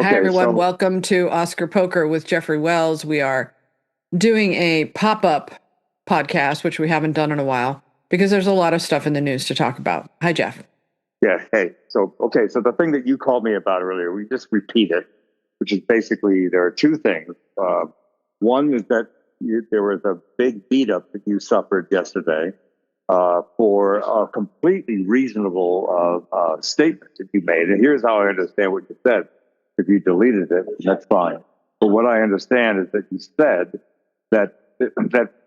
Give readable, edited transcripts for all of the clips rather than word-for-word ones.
Hi, Okay, everyone. so Welcome to Oscar Poker with Jeffrey Wells. We are doing a pop up podcast, which we haven't done in a while because there's a lot of stuff in the news to talk about. Hi, Jeff. yeah, hey, so the thing that you called me about earlier, we just repeat it, which is basically there are two things. One is that there was a big beat up that you suffered yesterday for a completely reasonable statement that you made, and here's how I understand what you said. If you deleted it, that's fine. But what I understand is that you said that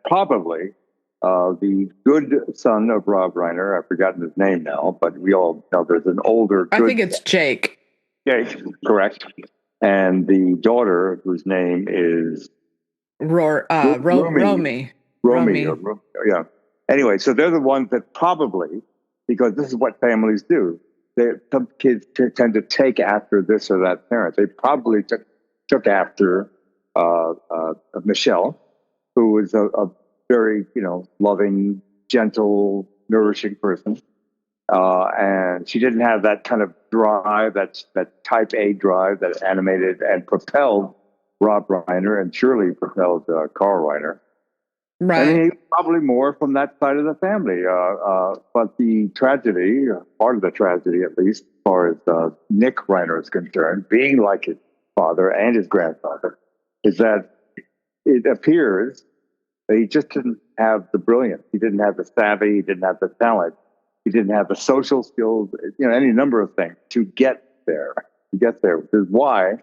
probably the good son of Rob Reiner, I've forgotten his name now, but we all know there's an older I good think it's Jake. Jake, correct, and the daughter whose name is Rumi, Romy. Romy, Romy. yeah. Anyway, so they're the ones that probably, because this is what families do. Some kids tend to take after this or that parent. They probably took after Michelle, who was a very, loving, gentle, nourishing person. And she didn't have that kind of drive, that type A drive that animated and propelled Rob Reiner and surely propelled Carl Reiner. And Right. he probably more from that side of the family. But the tragedy, part of the tragedy at least, as far as Nick Reiner is concerned, being like his father and his grandfather, is that it appears that he just didn't have the brilliance. He didn't have the savvy. He didn't have the talent. He didn't have the social skills, any number of things to get there. To get there, which is why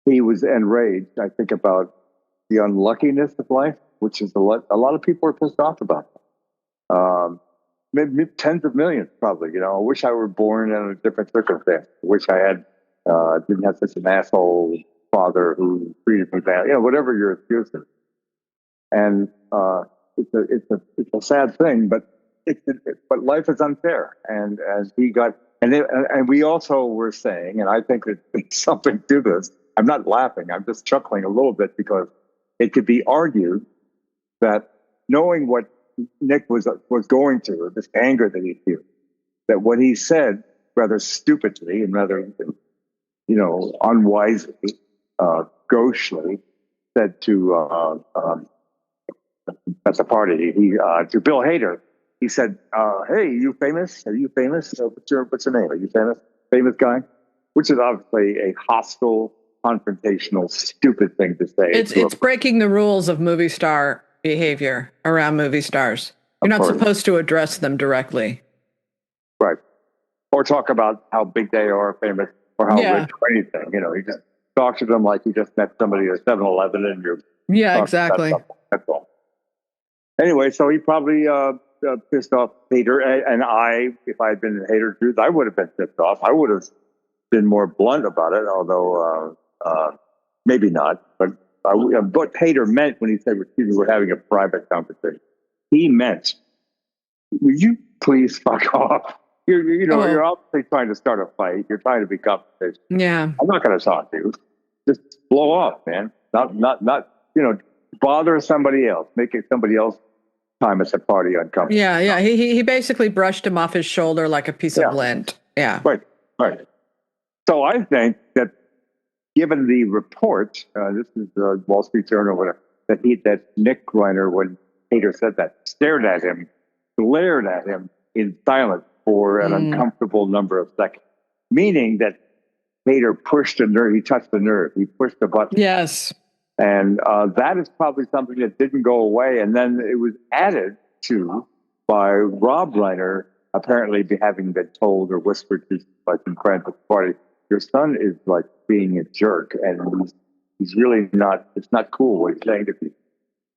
he was enraged. I think about the unluckiness of life, which is a lot of people are pissed off about. Maybe tens of millions, probably. I wish I were born in a different circumstance. I wish I had didn't have such an asshole father who treated me bad. Whatever your excuse is. And it's a sad thing, but but life is unfair. And as he got, and we also were saying, and I think that there's something to this. I'm not laughing. I'm just chuckling a little bit because it could be argued that knowing what Nick was going through, this anger that he feels, that what he said rather stupidly and rather unwisely, gauchely, said to at the party, to Bill Hader, he said, "Hey, you famous? Are you famous? What's your name? Are you famous? Famous guy?" Which is obviously a hostile, confrontational, stupid thing to say. It's breaking the rules of movie star behavior around movie stars. You're Of not course, supposed to address them directly. right? Or talk about how big they are, famous, or how Yeah. rich, or anything. You just talk to them like you just met somebody at 7-Eleven and you're Yeah, talking about exactly. something. That's all. Anyway, so he probably pissed off Hader, and if I had been in Hader's shoes, I would have been pissed off. I would have been more blunt about it, although maybe not. But what Hader meant when he said, "Excuse me, we're having a private conversation," he meant, "Will you please fuck off? You're Oh, obviously trying to start a fight. You're trying to be confrontational. yeah. I'm not going to talk to you. Just blow off, man. Not bother somebody else. Make it somebody else time at the party uncomfortable." Yeah, yeah. He basically brushed him off his shoulder like a piece of Yeah, lint. Yeah. right, right. So I think that given the report, this is Wall Street Journal, whatever, that Nick Reiner, when Hader said that, stared at him, glared at him in silence for an Mm. uncomfortable number of seconds, meaning that Hader pushed a nerve. He touched the nerve. He pushed the button. Yes. And that is probably something that didn't go away. And then it was added to by Rob Reiner apparently having been told or whispered to by some friends at the party, "Your son is like being a jerk, and he's really not. It's not cool what he's saying to people."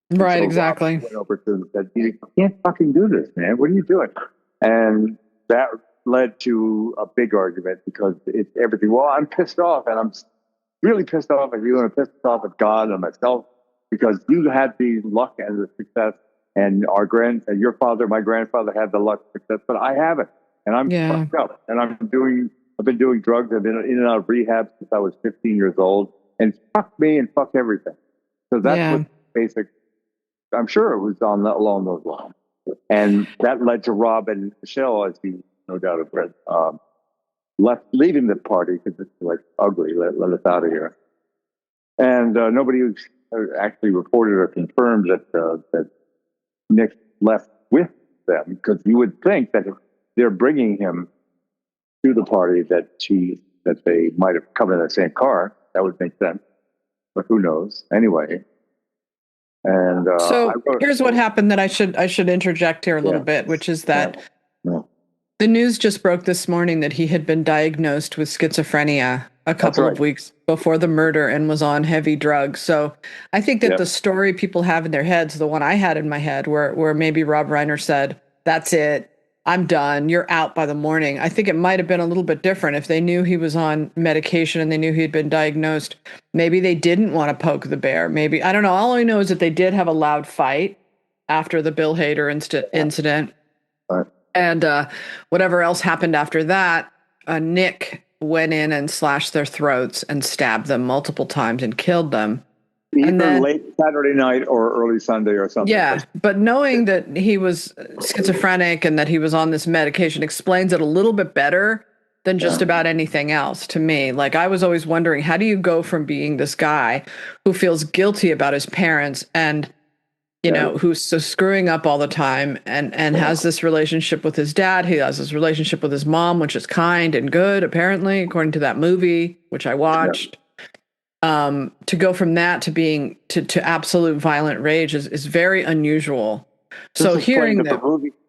And Right, so Rob exactly. went over to him and said, "You can't fucking do this, man. What are you doing?" And that led to a big argument because it's everything. Well, I'm pissed off, and I'm really pissed off at you, and I'm pissed off at God and myself because you had the luck and the success, and your father, my grandfather, had the luck and success, but I haven't, and I'm Yeah. fucked up, and I've been doing drugs. I've been in and out of rehab since I was 15 years old, and fuck me and fuck everything. So that's Yeah. what basic. I'm sure it was along those lines, and that led to Rob and Michelle, as you no doubt have read. leaving the party because it's like ugly. Let us out of here. And nobody actually reported or confirmed that Nick left with them, because you would think that if they're bringing him to the party that they might have come in the same car. That would make sense, but who knows? Anyway, and so here's what happened that I should interject here a little bit, which is that the news just broke this morning that he had been diagnosed with schizophrenia a couple of weeks before the murder and was on heavy drugs. So I think that the story people have in their heads, the one I had in my head, where maybe Rob Reiner said, "That's it. I'm done. You're out by the morning." I think it might have been a little bit different if they knew he was on medication and they knew he'd been diagnosed. Maybe they didn't want to poke the bear. Maybe, I don't know. All I know is that they did have a loud fight after the Bill Hader incident. And whatever else happened after that, Nick went in and slashed their throats and stabbed them multiple times and killed them. Either late Saturday night or early Sunday or something. Yeah, but knowing that he was schizophrenic and that he was on this medication explains it a little bit better than just about anything else to me. Like, I was always wondering, how do you go from being this guy who feels guilty about his parents and, you know, who's so screwing up all the time and has this relationship with his dad. He has this relationship with his mom, which is kind and good, apparently, according to that movie, which I watched. To go from that to being to absolute violent rage is very unusual. So hearing that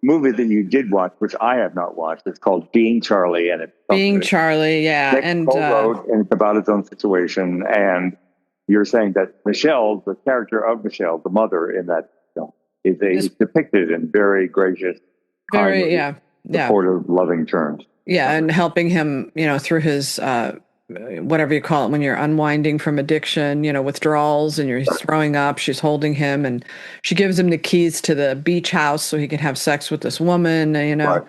movie that you did watch, which I have not watched, it's called Being Charlie, and it's Being Charlie, yeah, and it's about its own situation. And you're saying that Michelle, the character of Michelle, the mother in that film, is depicted in very gracious, very supportive, loving terms. Yeah, and helping him, you know, through his whatever you call it when you're unwinding from addiction, you know, withdrawals, and you're throwing up. She's holding him, and she gives him the keys to the beach house so he can have sex with this woman. You know,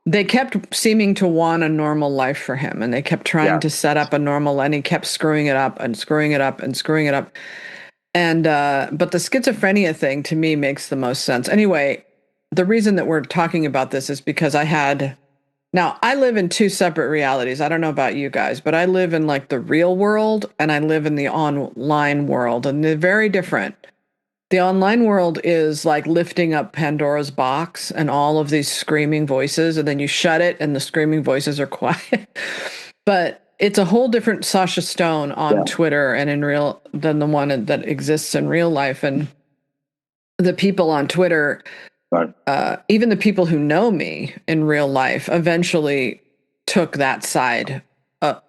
they kept seeming to want a normal life for him, and they kept trying to set up a normal, and he kept screwing it up and screwing it up and screwing it up. And but the schizophrenia thing to me makes the most sense. Anyway, the reason that we're talking about this is because now, I live in two separate realities. I don't know about you guys, but I live in like the real world and I live in the online world, and they're very different. The online world is like lifting up Pandora's box and all of these screaming voices, and then you shut it and the screaming voices are quiet. But it's a whole different Sasha Stone on Twitter and than the one that exists in real life. And the people on Twitter, even the people who know me in real life, eventually took that side,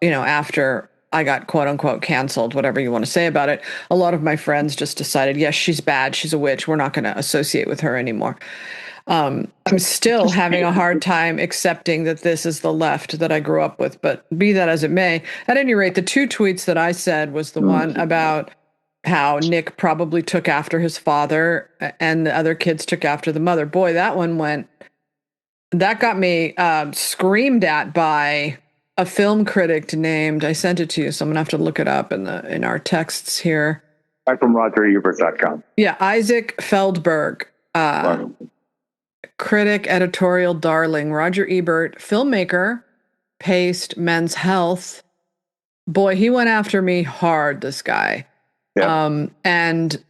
you know, after I got quote unquote canceled, whatever you want to say about it. A lot of my friends just decided, yes, she's bad. She's a witch. We're not going to associate with her anymore. I'm still having a hard time accepting that this is the left that I grew up with, but be that as it may, at any rate, the two tweets that I said was the one about how Nick probably took after his father and the other kids took after the mother. Boy, that got me screamed at by a film critic named, I sent it to you, so I'm gonna have to look it up in our texts here. I'm from RogerEbert.com. Yeah, Isaac Feldberg, critic, editorial darling. Roger Ebert, filmmaker, Paste, Men's Health. Boy, he went after me hard, this guy. Yeah. And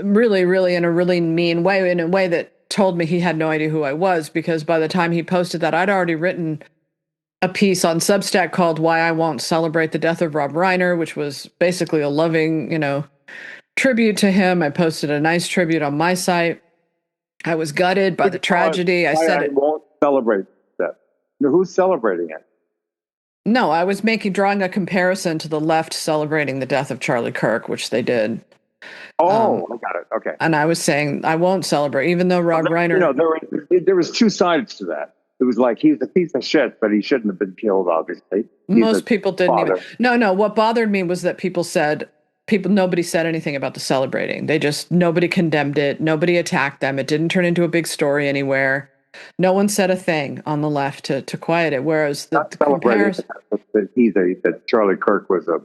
really, really in a really mean way, in a way that told me he had no idea who I was, because by the time he posted that, I'd already written a piece on Substack called Why I Won't Celebrate the Death of Rob Reiner, which was basically a loving, you know, tribute to him. I posted a nice tribute on my site. I was gutted by the tragedy. I said it won't celebrate that. Who's celebrating it? No, I was drawing a comparison to the left celebrating the death of Charlie Kirk, which they did. Oh, I got it. Okay. And I was saying I won't celebrate, even though Rob Reiner. You know, there was two sides to that. It was like he's a piece of shit, but he shouldn't have been killed. Obviously, most people didn't even. No. What bothered me was that nobody said anything about the celebrating. Nobody condemned it. Nobody attacked them. It didn't turn into a big story anywhere. No one said a thing on the left to quiet it. Whereas the comparison, that Charlie Kirk was a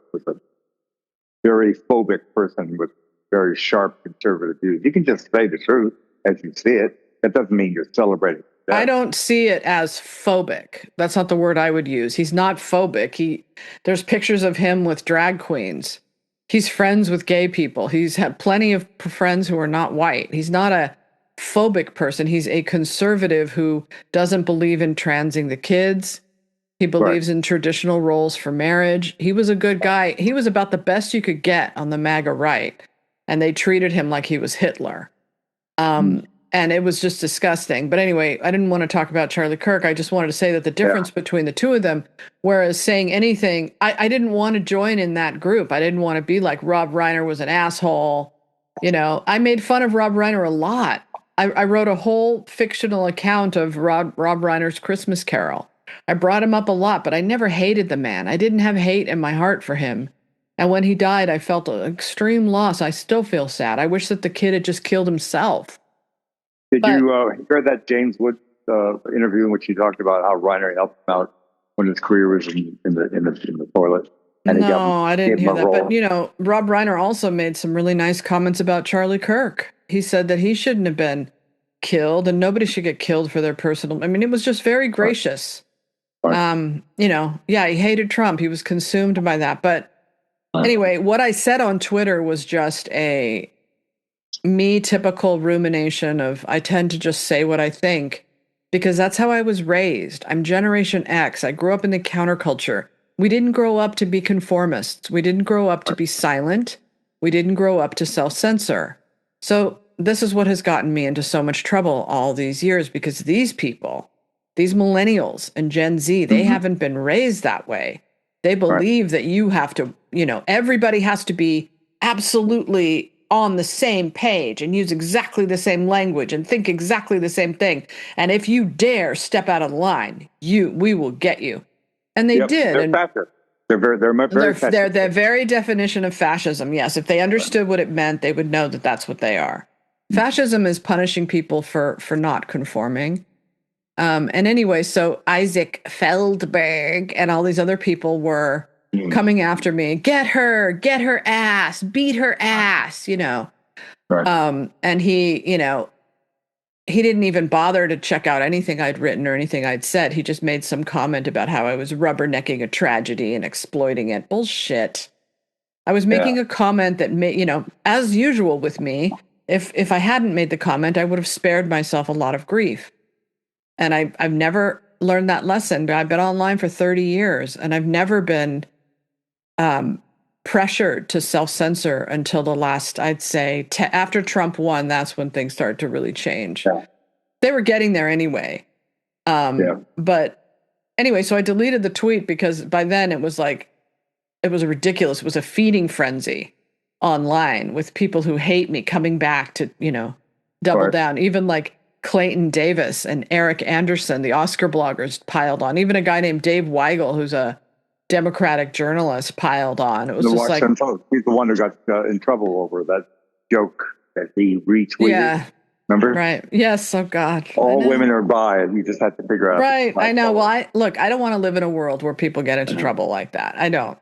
very phobic person with very sharp conservative views. You can just say the truth as you see it. That doesn't mean you're celebrating I don't see it as phobic. That's not the word I would use. He's not phobic. There's pictures of him with drag queens. He's friends with gay people. He's had plenty of friends who are not white. He's not a phobic person. He's a conservative who doesn't believe in transing the kids. He believes in traditional roles for marriage. He was a good guy. He was about the best you could get on the MAGA right. And they treated him like he was Hitler. And it was just disgusting. But anyway, I didn't want to talk about Charlie Kirk. I just wanted to say that the difference between the two of them, whereas saying anything, I didn't want to join in that group. I didn't want to be like Rob Reiner was an asshole. You know, I made fun of Rob Reiner a lot. I wrote a whole fictional account of Rob Reiner's Christmas Carol. I brought him up a lot, but I never hated the man. I didn't have hate in my heart for him. And when he died, I felt an extreme loss. I still feel sad. I wish that the kid had just killed himself. Did you hear that James Wood interview in which he talked about how Reiner helped him out when his career was in the toilet? And no, I didn't hear that. But, you know, Rob Reiner also made some really nice comments about Charlie Kirk. He said that he shouldn't have been killed and nobody should get killed for their personal. I mean, it was just very gracious. You know, yeah, he hated Trump. He was consumed by that. But anyway, what I said on Twitter was just a me typical rumination of I tend to just say what I think because that's how I was raised. I'm Generation X. I grew up in the counterculture. We didn't grow up to be conformists. We didn't grow up to be silent. We didn't grow up to self-censor. So this is what has gotten me into so much trouble all these years because these people, these millennials and Gen Z, they haven't been raised that way. They believe that you have to, you know, everybody has to be absolutely on the same page and use exactly the same language and think exactly the same thing. And if you dare step out of the line, we will get you. And they did. They're fascist. They're the very definition of fascism. Yes, if they understood what it meant, they would know that that's what they are. Fascism is punishing people for not conforming. And anyway, so Isaac Feldberg and all these other people were coming after me. Get her ass, beat her ass, you know. And he, you know, he didn't even bother to check out anything I'd written or anything I'd said. He just made some comment about how I was rubbernecking a tragedy and exploiting it. Bullshit. I was making a comment that made, you know, as usual with me, if I hadn't made the comment, I would have spared myself a lot of grief. And I've never learned that lesson. I've been online for 30 years and I've never been pressured to self-censor until the last, I'd say, after Trump won, that's when things started to really change. They were getting there anyway. But anyway, so I deleted the tweet because by then it was ridiculous. It was a feeding frenzy online with people who hate me coming back to, you know, double down. Even like Clayton Davis and Eric Anderson, the Oscar bloggers, piled on. Even a guy named Dave Weigel, who's a Democratic journalist, piled on. It was just like he's the one who got in trouble over that joke that he retweeted. Yeah, remember? Right. Yes. Oh God. All women are bi, and you just have to figure out. Right. I know. Well, I don't want to live in a world where people get into trouble like that. I don't.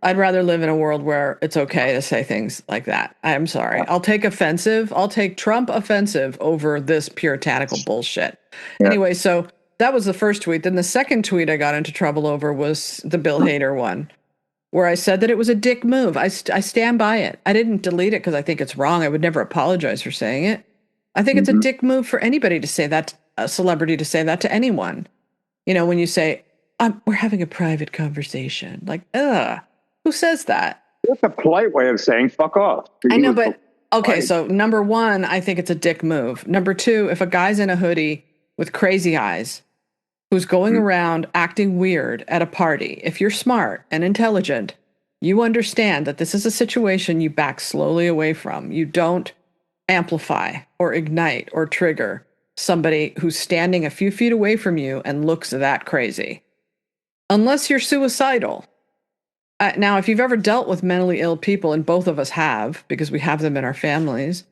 I'd rather live in a world where it's okay to say things like that. I'm sorry. I'll take Trump offensive over this puritanical bullshit. Anyway, so that was the first tweet. Then the second tweet I got into trouble over was the Bill Hader one, where I said that it was a dick move. I stand by it. I didn't delete it because I think it's wrong. I would never apologize for saying it. I think it's a dick move for anybody to say that, a celebrity to say that to anyone. You know, when you say, we're having a private conversation. Like, who says that? That's a polite way of saying fuck off. I know, but okay, so number one, I think it's a dick move. Number two, if a guy's in a hoodie with crazy eyes who's going around acting weird at a party, if you're smart and intelligent, you understand that this is a situation you back slowly away from. You don't amplify or ignite or trigger somebody who's standing a few feet away from you and looks that crazy. Unless you're suicidal. Now, if you've ever dealt with mentally ill people, and both of us have, because we have them in our families,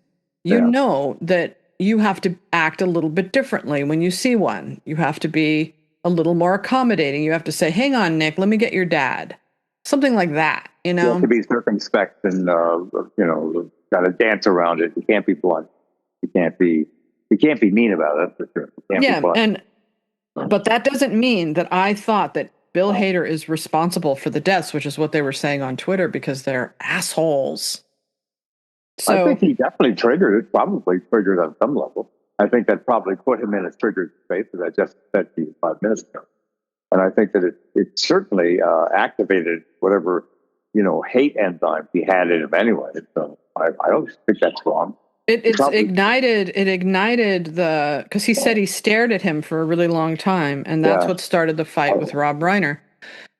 you know that you have to act a little bit differently when you see one. You have to be a little more accommodating. You have to say, hang on, Nick, let me get your dad. Something like that, you know? You have to be circumspect and, got to dance around it. You can't be blunt. You can't be You can't be mean about it, for sure. You can't be Yeah, blunt. but that doesn't mean that I thought that Bill Hader is responsible for the deaths, which is what they were saying on Twitter, because they're assholes. I think So he definitely triggered it, probably triggered on some level. I think that probably put him in a triggered space, as I just said to you 5 minutes ago. And I think that it certainly activated whatever, hate enzymes he had in him anyway. So I don't think that's wrong. it's Probably, ignited the, because he said he stared at him for a really long time, and that's yeah. what started the fight with Rob Reiner.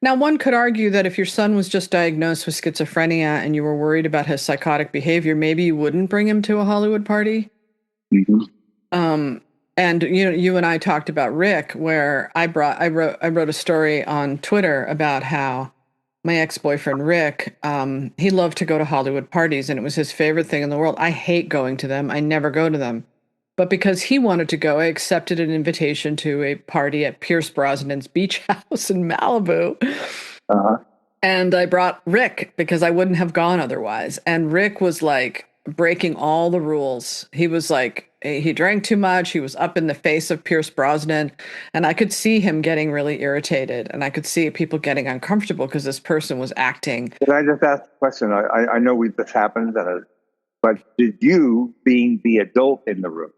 Now, one could argue that if your son was just diagnosed with schizophrenia and you were worried about his psychotic behavior, maybe you wouldn't bring him to a Hollywood party. Mm-hmm. And you and I talked about Rick, where I wrote a story on Twitter about how my ex-boyfriend Rick, he loved to go to Hollywood parties, and it was his favorite thing in the world. I hate going to them. I never go to them. But because he wanted to go, I accepted an invitation to a party at Pierce Brosnan's beach house in Malibu. Uh-huh. And I brought Rick because I wouldn't have gone otherwise. And Rick was like breaking all the rules. He was like, he drank too much. He was up in the face of Pierce Brosnan. And I could see him getting really irritated. And I could see people getting uncomfortable because this person was acting. Can I just ask a question? I know this happens, but did you, being the adult in the room,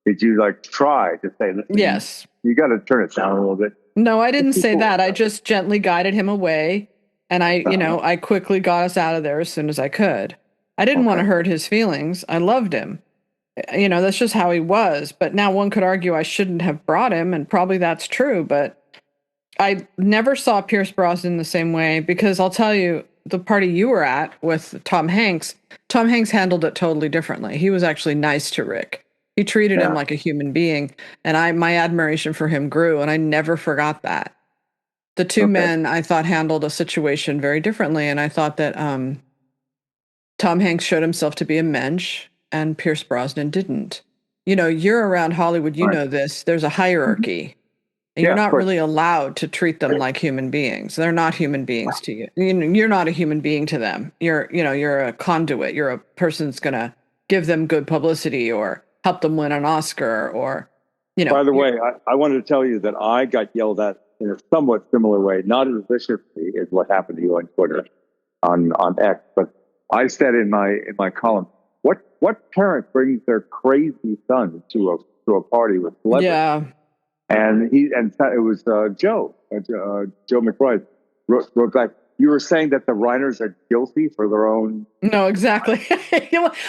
did you try to say, listen, Yes. you got to turn it down a little bit? No, I didn't say that. I just gently guided him away. And I quickly got us out of there as soon as I could. I didn't want to hurt his feelings. I loved him. That's just how he was. But now one could argue I shouldn't have brought him, and probably that's true. But I never saw Pierce Brosnan the same way, because I'll tell you, the party you were at with Tom Hanks handled it totally differently. He was actually nice to Rick. He treated him like a human being, and my admiration for him grew, and I never forgot that. The two men, I thought, handled a situation very differently, and I thought that Tom Hanks showed himself to be a mensch, and Pierce Brosnan didn't. You're around Hollywood, know this. There's a hierarchy. And you're not really allowed to treat them like human beings. They're not human beings to you. You're not a human being to them. You're a conduit. You're a person that's going to give them good publicity or help them win an Oscar or, By the way, I wanted to tell you that I got yelled at in a somewhat similar way, not as viciously as what happened to you on Twitter, on X, but I said in my column, what parent brings their crazy son to a party with celebrities? Yeah. And it was Joe McBride wrote back, you were saying that the Reiners are guilty for their own. No, exactly.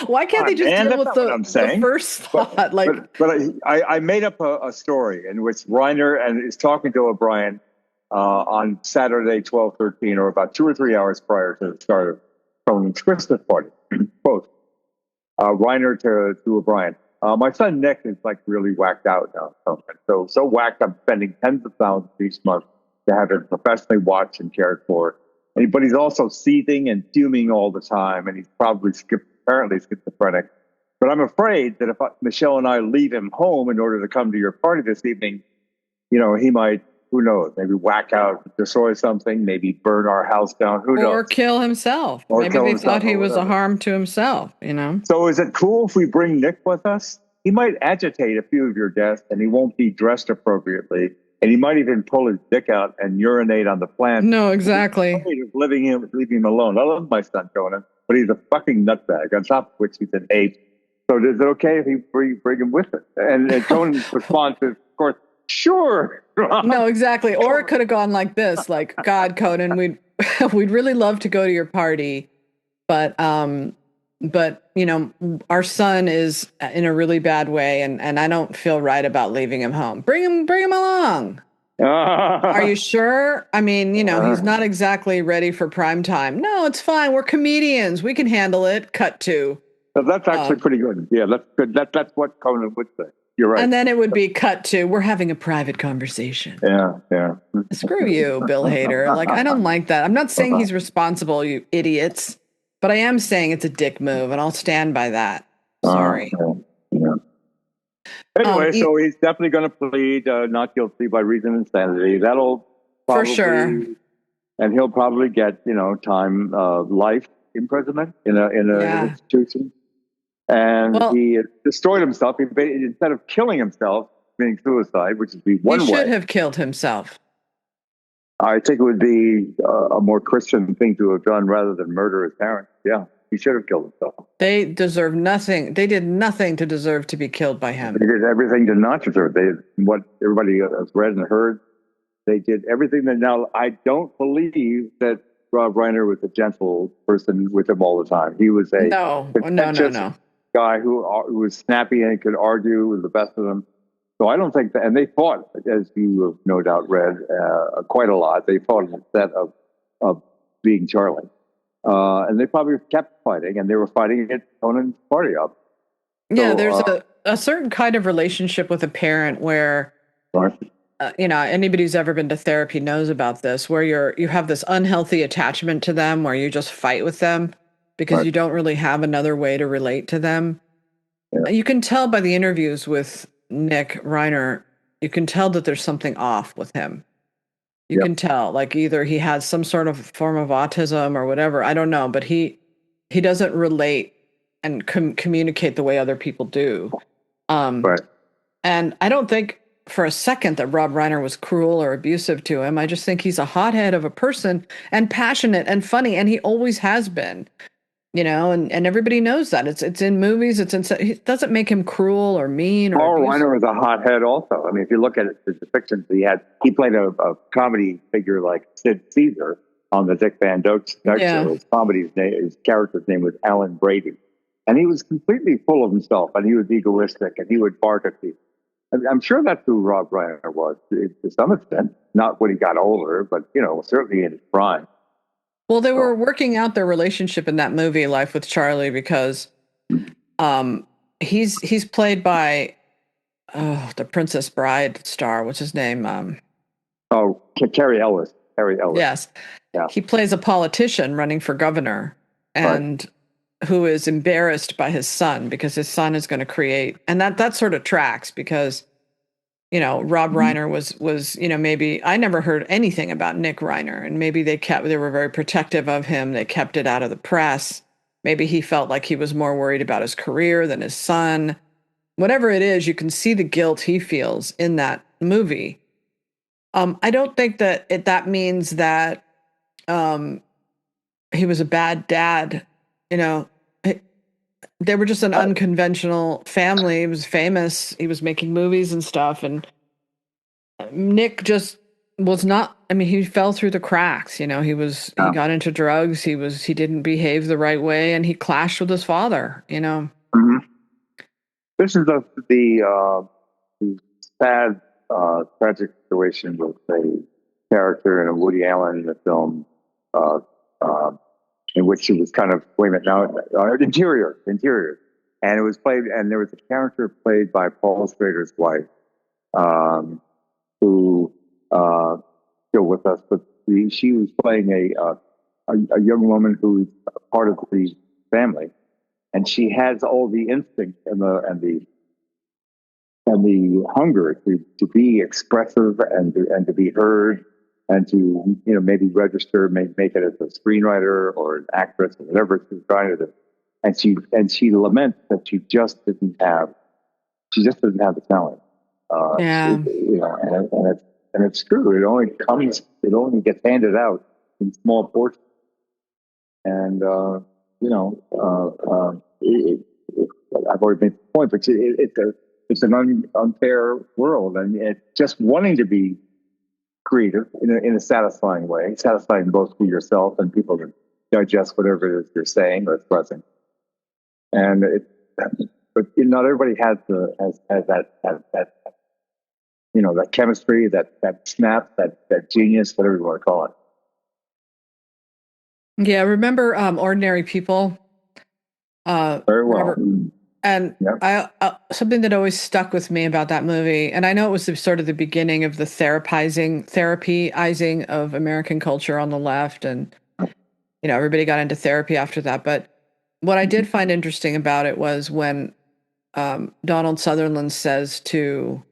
Why can't they just deal with the first thought? But I made up a story in which Reiner is talking to O'Brien on Saturday, 12/13, or about 2 or 3 hours prior to the start of Conan's Christmas party. Both Reiner to O'Brien. My son Nick is really whacked out now. So whacked, I'm spending tens of thousands each month to have him professionally watched and cared for. But he's also seething and fuming all the time, and he's probably apparently schizophrenic. But I'm afraid that if Michelle and I leave him home in order to come to your party this evening, he might, who knows, maybe whack out, destroy something, maybe burn our house down, who knows? Or kill himself. Maybe they thought he was a harm to himself, So is it cool if we bring Nick with us? He might agitate a few of your guests, and he won't be dressed appropriately. And he might even pull his dick out and urinate on the plant. No, exactly. Leaving him alone. I love my son, Conan, but he's a fucking nutbag, on top of which he's an ape. So is it okay if he bring him with us? And Conan's response is, of course, sure. No, exactly. Or it could have gone like this, God, Conan, we'd really love to go to your party, but our son is in a really bad way, and I don't feel right about leaving him home. Bring him along. Are you sure? I mean, he's not exactly ready for prime time. No, it's fine. We're comedians. We can handle it. Cut to. So that's actually pretty good. Yeah, that's good. That's what Conan would say. You're right. And then it would be cut to, we're having a private conversation. Yeah. Screw you, Bill Hader. I don't like that. I'm not saying he's responsible, you idiots, but I am saying it's a dick move, and I'll stand by that. Sorry. Yeah. Anyway, so he's definitely going to plead not guilty by reason of insanity. That'll probably, for sure, and he'll probably get time, life imprisonment in an institution. And Well, he destroyed himself. Instead of killing himself, being suicide, which would be he one should way, have killed himself. I think it would be a more Christian thing to have done rather than murder his parents. Yeah, he should have killed himself. They deserve nothing. They did nothing to deserve to be killed by him. They did everything to not deserve. What everybody has read and heard. They did everything that. Now, I don't believe that Rob Reiner was a gentle person with him all the time. He was a No, no, no, contentious no. guy who was snappy and could argue with the best of them. So I don't think that, and they fought, as you have no doubt read, quite a lot. They fought instead of being Charlie. And they probably kept fighting, and they were fighting it Conan's party up. Yeah, So, there's a certain kind of relationship with a parent where, right, anybody who's ever been to therapy knows about this, where you have this unhealthy attachment to them, where you just fight with them because right, you don't really have another way to relate to them. yeah, You can tell by the interviews with Nick Reiner, you can tell that there's something off with him. You yeah, can tell, like either he has some sort of form of autism or whatever. I don't know, but he doesn't relate and communicate the way other people do. Um, right. and I don't think for a second that Rob Reiner was cruel or abusive to him. I just think he's a hothead of a person and passionate and funny, and he always has been. And everybody knows that. It's in movies. It doesn't make him cruel or mean or Paul abusive. Reiner was a hothead also. I mean, if you look at it, the depictions he played a comedy figure like Sid Caesar on the Dick Van Dyke Yeah. Show. His character's name was Alan Brady. And he was completely full of himself, and he was egoistic, and he would bark at people. I'm sure that's who Rob Reiner was to some extent. Not when he got older, but certainly in his prime. Well, they So, were working out their relationship in that movie, Life with Charlie, because um, he's played by the Princess Bride star. What's his name? Terry Ellis. Terry Ellis. Yes, Yeah. he plays a politician running for governor, Right. and who is embarrassed by his son because his son is going to create, and that sort of tracks because Rob Mhm. Reiner was maybe I never heard anything about Nick Reiner, and maybe they were very protective of him. They kept it out of the press. Maybe he felt like he was more worried about his career than his son. Whatever it is, you can see the guilt he feels in that movie. I don't think that means that um, he was a bad dad. You know, He- they were just an Uh, unconventional family. He was famous. He was making movies and stuff, and Nick just was not. I mean, he fell through the cracks. He yeah. got into drugs. He didn't behave the right way, and he clashed with his father. Mhm. This is the sad, tragic situation with a character in a Woody Allen film, uh, uh, in which he was kind of wait a minute now, interior, and it was played, and there was a character played by Paul Schrader's wife, um, who still with us, but she was playing a young woman who's a part of the family, and she has all the instinct and the hunger to be expressive and to be heard and to maybe register, make it as a screenwriter or an actress or whatever she's trying to do. And she laments that she just doesn't have the talent. Yeah, And it's true. It only gets handed out in small portions. And I've already made the point, but it's an unfair world, and it's just wanting to be creative in a satisfying way, satisfying both for yourself and people to digest whatever it is you're saying or expressing. And but not everybody has that that chemistry, that snap, that genius, whatever you want to call it. yeah. Remember, Ordinary People? Very well. Robert. And Yeah. I something that always stuck with me about that movie, and I know it was sort of the beginning of the therapyizing of American culture on the left, and everybody got into therapy after that. But what I did find interesting about it was when Donald Sutherland says to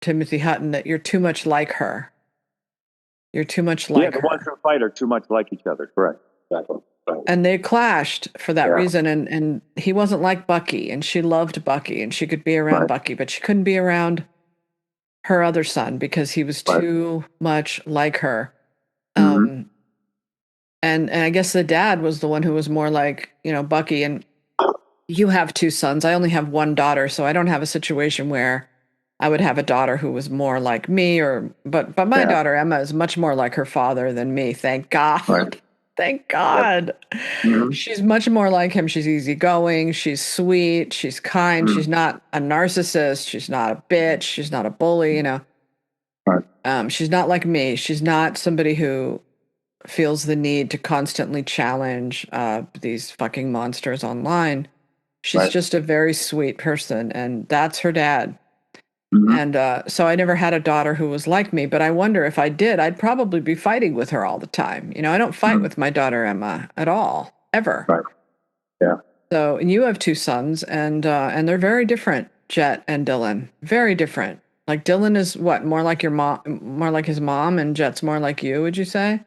Timothy Hutton that you're too much like her. You're too much Yeah, like the ones her. who fight are too much like each other. Correct. Exactly. And they clashed for that Yeah. reason. And he wasn't like Bucky, and she loved Bucky, and she could be around Right. Bucky, but she couldn't be around her other son because he was Right. too much like her. Mm-hmm. Um, and I guess the dad was the one who was more like, Bucky. And you have two sons. I only have one daughter, so I don't have a situation where I would have a daughter who was more like me, but my Yeah. daughter Emma is much more like her father than me. Thank God. Right. Thank Yep. God. Mm-hmm. She's much more like him. She's easygoing. She's sweet. She's kind. Mm-hmm. She's not a narcissist. She's not a bitch. She's not a bully. Right. She's not like me. She's not somebody who feels the need to constantly challenge these fucking monsters online. She's Right. just a very sweet person, and that's her dad. Mm-hmm. And so I never had a daughter who was like me, but I wonder if I did, I'd probably be fighting with her all the time. I don't fight Mm-hmm. with my daughter Emma at all, ever. Right. Yeah. So, and you have two sons, and they're very different, Jet and Dylan. Very different. Like Dylan is what, more like your mom, more like his mom, and Jet's more like you, would you say?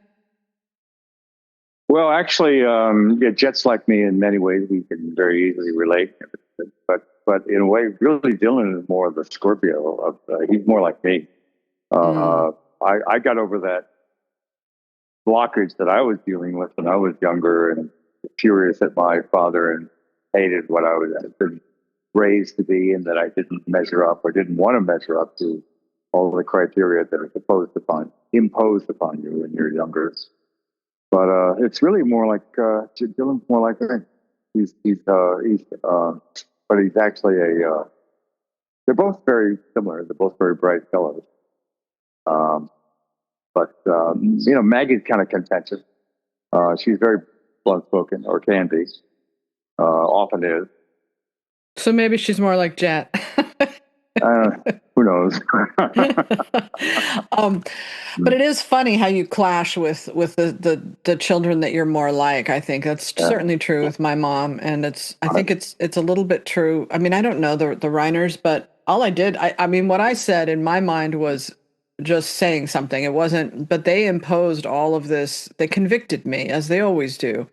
Well, actually, yeah, Jet's like me in many ways. We can very easily relate, but in a way, really, Dylan is more of the Scorpio. He's more like me. Mm. I got over that blockage that I was dealing with when I was younger and furious at my father and hated what I was had been raised to be, and that I didn't measure up or didn't want to measure up to all the criteria that are imposed upon you when you're younger. But it's really more like Dylan's more like me. But he's actually a. They're both very similar. They're both very bright fellows. Um, but Maggie's kind of contentious. She's very blunt spoken, or can be. Often is. So maybe she's more like Jet. Who knows? um, but it is funny how you clash with the children that you're more like. I think that's Yeah. certainly true with my mom, and I think it's a little bit true. I mean, I don't know the Reiners, but all I mean, what I said in my mind was just saying something. It wasn't, but they imposed all of this. They convicted me, as they always do,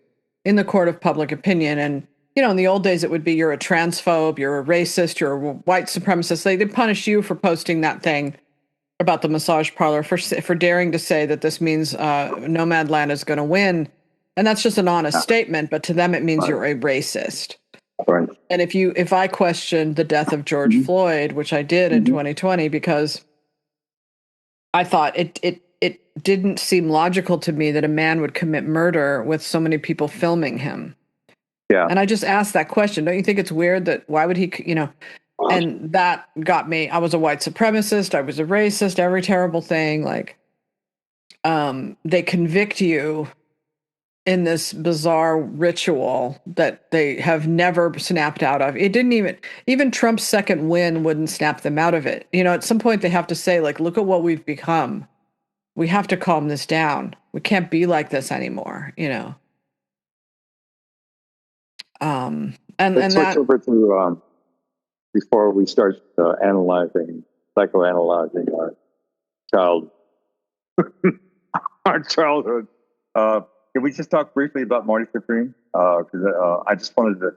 in the court of public opinion. And in the old days, it would be you're a transphobe, you're a racist, you're a white supremacist. They punish you for posting that thing about the massage parlor, for daring to say that this means Nomadland is going to win. And that's just an honest statement, but to them it means you're a racist. Right. And if I questioned the death of George Floyd, which I did in 2020, because I thought it didn't seem logical to me that a man would commit murder with so many people filming him. Yeah. And I just asked that question. Don't you think it's weird that why would he, and that got me. I was a white supremacist. I was a racist, every terrible thing. Like, they convict you in this bizarre ritual that they have never snapped out of. It didn't even Trump's second win wouldn't snap them out of it. At some point they have to say, like, look at what we've become. We have to calm this down. We can't be like this anymore, Let's switch over to before we start psychoanalyzing our child, our childhood. Can we just talk briefly about Marty Supreme? Because I just wanted to.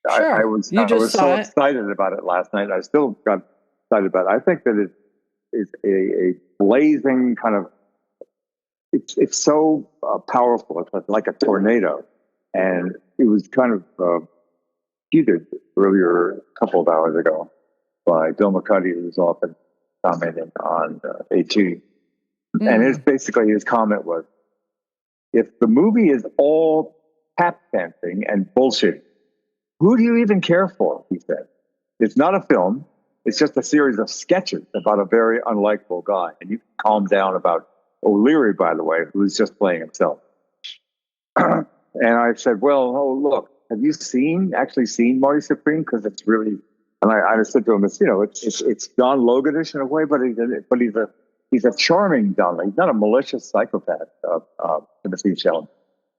Sure. I was so excited about it last night. I still got excited about it. I think that it is a blazing kind of. It's so powerful. It's like a tornado, and it was kind of heated earlier a couple of hours ago by Bill McCuddy, who's often commenting on AT. And basically his comment was, if the movie is all tap dancing and bullshit, who do you even care for? He said. It's not a film. It's just a series of sketches about a very unlikable guy. And you can calm down about O'Leary, by the way, who's just playing himself. And I said, well, look, have you actually seen Marty Supreme? Because it's really, and I said to him, it's John Loganish in a way, but he's a charming John. He's not a malicious psychopath, Timothy Chalamet,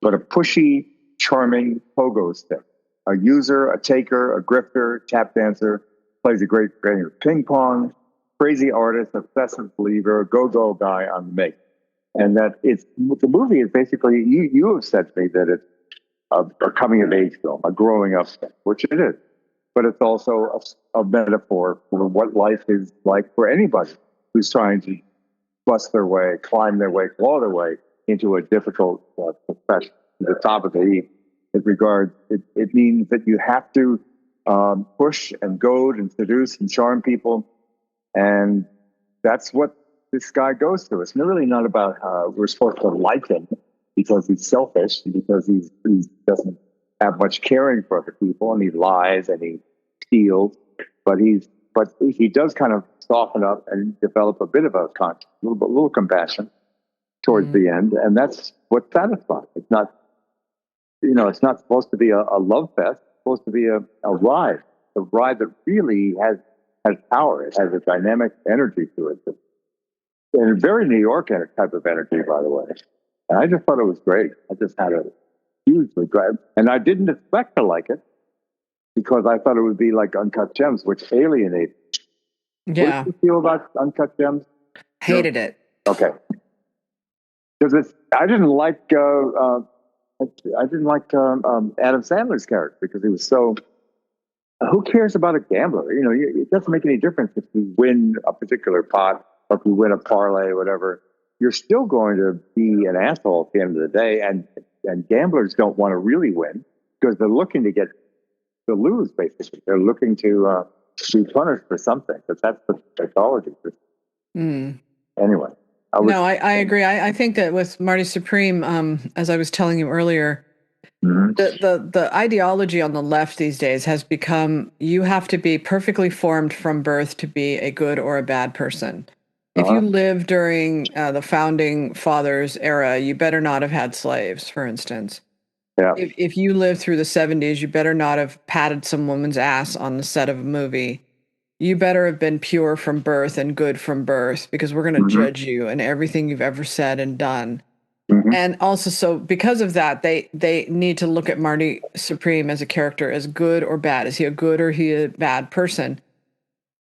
but a pushy, charming pogo stick. A user, a taker, a grifter, tap dancer, plays a great game of ping pong, crazy artist, obsessive believer, go-go guy on the make. And that the movie is basically, you have said to me that a coming of age film, a growing up film, which it is. But it's also a metaphor for what life is like for anybody who's trying to bust their way, climb their way, claw their way into a difficult profession, to the top of the heap. It means that you have to push and goad and seduce and charm people, and that's what this guy goes through. It's really not about how we're supposed to like him because he's selfish, because he doesn't have much caring for other people, and he lies and he steals. But he does kind of soften up and develop a bit of a conscience, a little compassion towards the end, and that's what's satisfying. It's not, it's not supposed to be a love fest. It's supposed to be a ride that really has power. It has a dynamic energy to it, and a very New York type of energy, by the way. And I just thought it was great. I just had a hugely great, and I didn't expect to like it because I thought it would be like Uncut Gems, which alienated. Yeah. What did you feel about Uncut Gems? Hated it. Okay. Because I didn't like Adam Sandler's character because he was so. Who cares about a gambler? It doesn't make any difference if you win a particular pot or if you win a parlay or whatever. You're still going to be an asshole at the end of the day, and gamblers don't want to really win because they're looking to lose. Basically, they're looking to be punished for something. But that's the psychology. Anyway. I agree. I think that with Marty Supreme, as I was telling you earlier, the ideology on the left these days has become you have to be perfectly formed from birth to be a good or a bad person. If you live during the founding fathers era, you better not have had slaves, for instance. Yeah. If you lived through the 70s, you better not have patted some woman's ass on the set of a movie. You better have been pure from birth and good from birth because we're going to judge you and everything you've ever said and done. And also, so because of that, they need to look at Marty Supreme as a character as good or bad. Is he a good or he a bad person?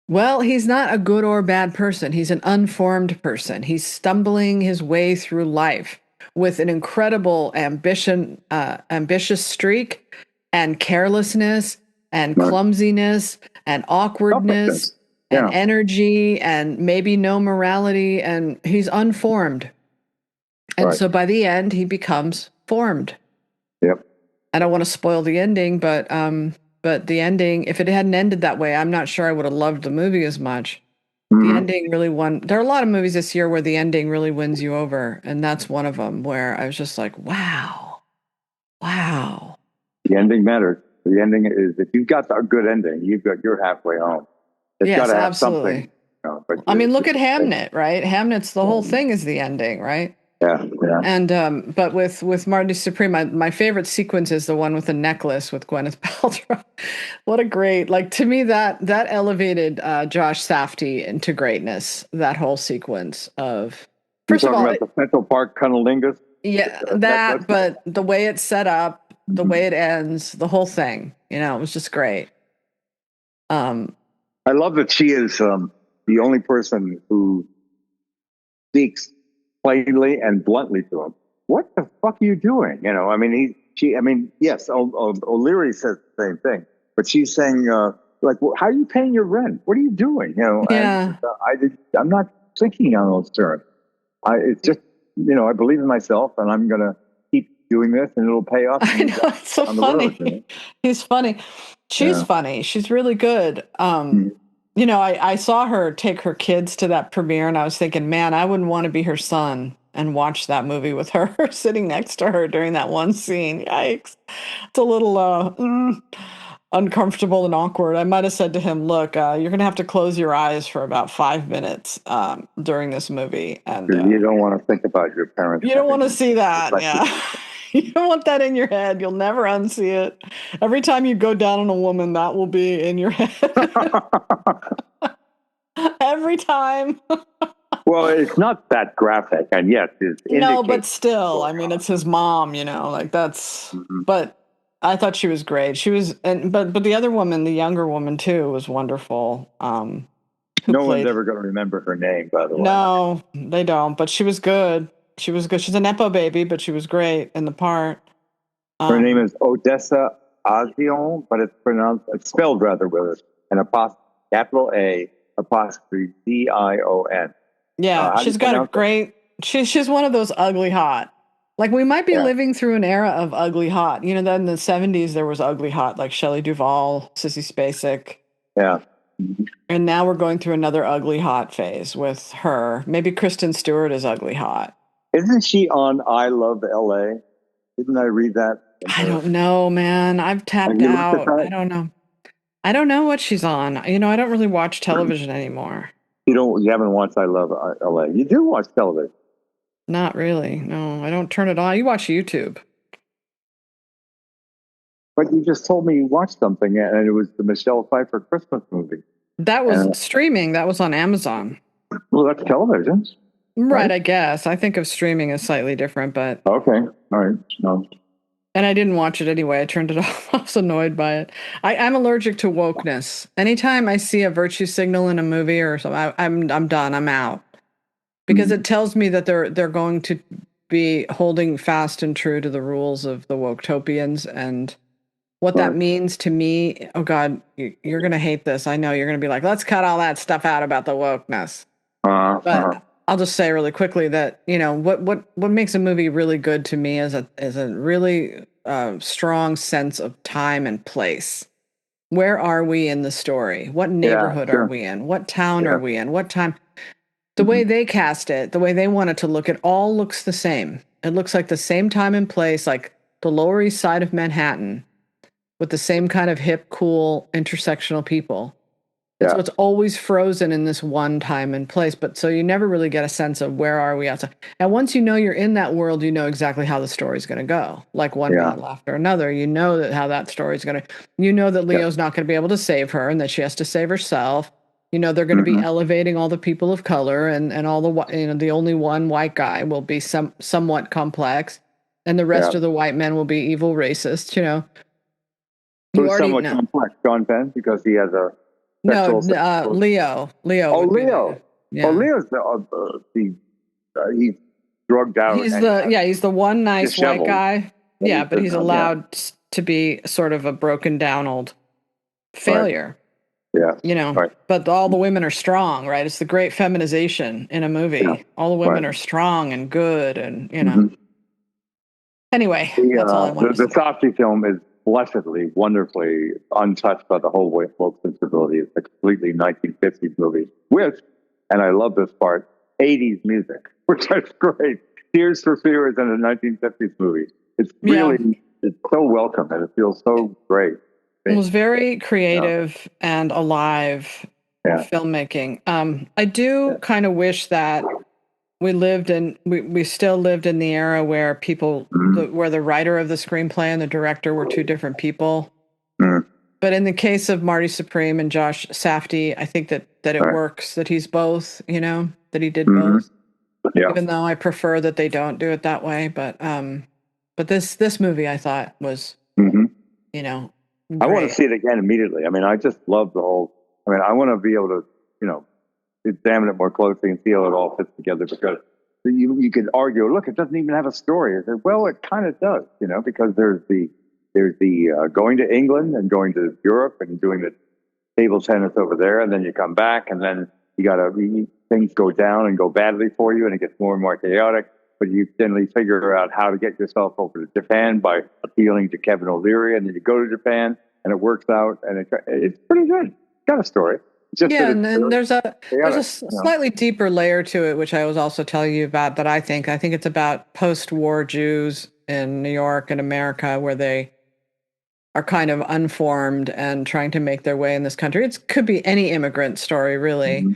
Well, he's not a good or bad person. He's an unformed person. He's stumbling his way through life with an incredible ambitious streak and carelessness and clumsiness and awkwardness and energy and maybe no morality, and he's unformed. And so by the end, he becomes formed. Yep. I don't want to spoil the ending, but the ending, if it hadn't ended that way, I'm not sure I would have loved the movie as much. The ending really won. There are a lot of movies this year where the ending really wins you over, and that's one of them where I was just like, wow. The ending matters. The ending is, if you've got a good ending, you're halfway home. It's got to have absolutely. something. But I mean, look at Hamnet, right? Hamnet's the whole thing is the ending, right? Yeah. And but with Marty Supreme, my favorite sequence is the one with the necklace with Gwyneth Paltrow. What a great, to me, that elevated Josh Safdie into greatness. That whole sequence of, first of all, about the Central Park cunnilingus. Yeah, but the way it's set up, the way it ends, the whole thing, it was just great. I love that she is the only person who speaks plainly and bluntly to him. What the fuck are you doing? Yes, O'Leary says the same thing, but she's saying, how are you paying your rent? What are you doing? Yeah. I'm not thinking on those terms. It's just, I believe in myself and I'm going to keep doing this and it'll pay off. I know, it's so funny. Road, He's funny. She's funny. She's really good. I saw her take her kids to that premiere and I was thinking, man, I wouldn't want to be her son and watch that movie with her sitting next to her during that one scene. Yikes. It's a little uncomfortable and awkward. I might have said to him, look, you're going to have to close your eyes for about 5 minutes during this movie. And you don't want to think about your parents. You don't want to see that. Yeah. You don't want that in your head. You'll never unsee it. Every time you go down on a woman, that will be in your head. Every time. Well, it's not that graphic, and yet no, but still, it's his mom. That's. But I thought she was great. She was, but the other woman, the younger woman too, was wonderful. No one's ever going to remember her name, by the way. No, they don't. But she was good. She was good. She's a nepo baby, but she was great in the part. Her name Um, is Odessa Azion, but it's spelled rather with an apostrophe, capital A, apostrophe Dion. yeah, How do you she's got a pronounce it? great. She's one of those ugly hot. Like we might be Yeah, living through an era of ugly hot. You know, that in the '70s there was ugly hot, like Shelley Duvall, Sissy Spacek, yeah. Mhm. and now we're going through another ugly hot phase with her. Maybe Kristen Stewart is ugly hot. Isn't she on I Love LA? Didn't I read that from I her? don't know, man. I've Have tapped you looked at out. I that? don't know. I don't know what she's on. You know, I don't really watch television anymore. You haven't watched I Love LA. You do watch television. Not really. No, I don't turn it on. You watch YouTube. But you just told me you watched something, and it was the Michelle Pfeiffer Christmas movie. That was And streaming. That was on Amazon. well, that's television, Right, right? I guess. I think of streaming as slightly different, but Okay, all right. No, and I didn't watch it anyway. I turned it off. I was annoyed by it. I'm allergic to wokeness. Anytime I see a virtue signal in a movie or something, I'm done. I'm out because Mhm. it tells me that they're going to be holding fast and true to the rules of the woketopians and what that Right. means to me. Oh God, you're gonna hate this. I know you're gonna be like, let's cut all that stuff out about the wokeness. Uh-huh. But I'll just say really quickly that what makes a movie really good to me is a really strong sense of time and place. Where are we in the story? What Yeah, neighborhood are sure. we in? What town are Yeah. we in? What time? The way Mhm. they cast it, the way they want it to look, it all looks the same. It looks like the same time and place, like the Lower East Side of Manhattan, with the same kind of hip, cool, intersectional people. It's Yeah. what's always frozen in this one time and place, but so you never really get a sense of where are we outside. And once you know you're in that world, you know exactly how the story's going to go. Like one Yeah. battle after another, you know that how that story's going to. You know that Yeah. Leo's not going to be able to save her, and that she has to save herself. You know they're going to be Hmm. elevating all the people of color, and all the only one white guy will be somewhat complex, and the Yeah. rest of the white men will be evil racists. You know, you Who's already somewhat know. complex? John Penn, because he has a No, sexual. Leo Oh, would be Leo. the Oh, yeah. Leo's he's drugged out He's and he's the one nice white disheveled. guy. But Yeah, he's but he's yeah. allowed to be sort of a broken down old Right. failure, Yeah. you know. Right. But all the women are strong, right? It's the great feminization in a Yeah. movie. All the Right. women are strong and good and, you know. Hmm. Anyway, that's all I wanted to The say. Saatchi film is blessedly, wonderfully untouched by the whole woke sensibility. It's a completely 1950s movie with, and I love this part, 80s music, which is great. Tears for Fears in a 1950s movie. It's Yeah. really, it's so welcome and it feels so great. It was very Yeah. creative and alive Yeah. filmmaking. I do Yeah. kind of wish that we still lived in the era where Mhm. where the writer of the screenplay and the director were two different people. Mhm. But in the case of Marty Supreme and Josh Safdie, I think that it Right. works that he's both, you know, that he did Hmm. both. Yeah. Even though I prefer that they don't do it that way, but this movie I thought was, Hmm. you know, I want to great. see it again immediately. I mean, I just love the whole. I mean, I want to be able to, you know, examine it more closely and see how it all fits together. Because you could argue, look, it doesn't even have a story. I said, well, it kind of does, you know, because there's the going to England and going to Europe and doing the table tennis over there, and then you come back, and then things go down and go badly for you, and it gets more and more chaotic. But you generally figure out how to get yourself over to Japan by appealing to Kevin O'Leary, and then you go to Japan, and it works out, and it's pretty good. It's got a story. It's just that Yeah, and it's then really there's a chaotic. You know? slightly deeper layer to it, which I was also telling you about. That I think it's about post-war Jews in New York and America, where they are kind of unformed and trying to make their way in this country. It could be any immigrant story, really. Mm-hmm.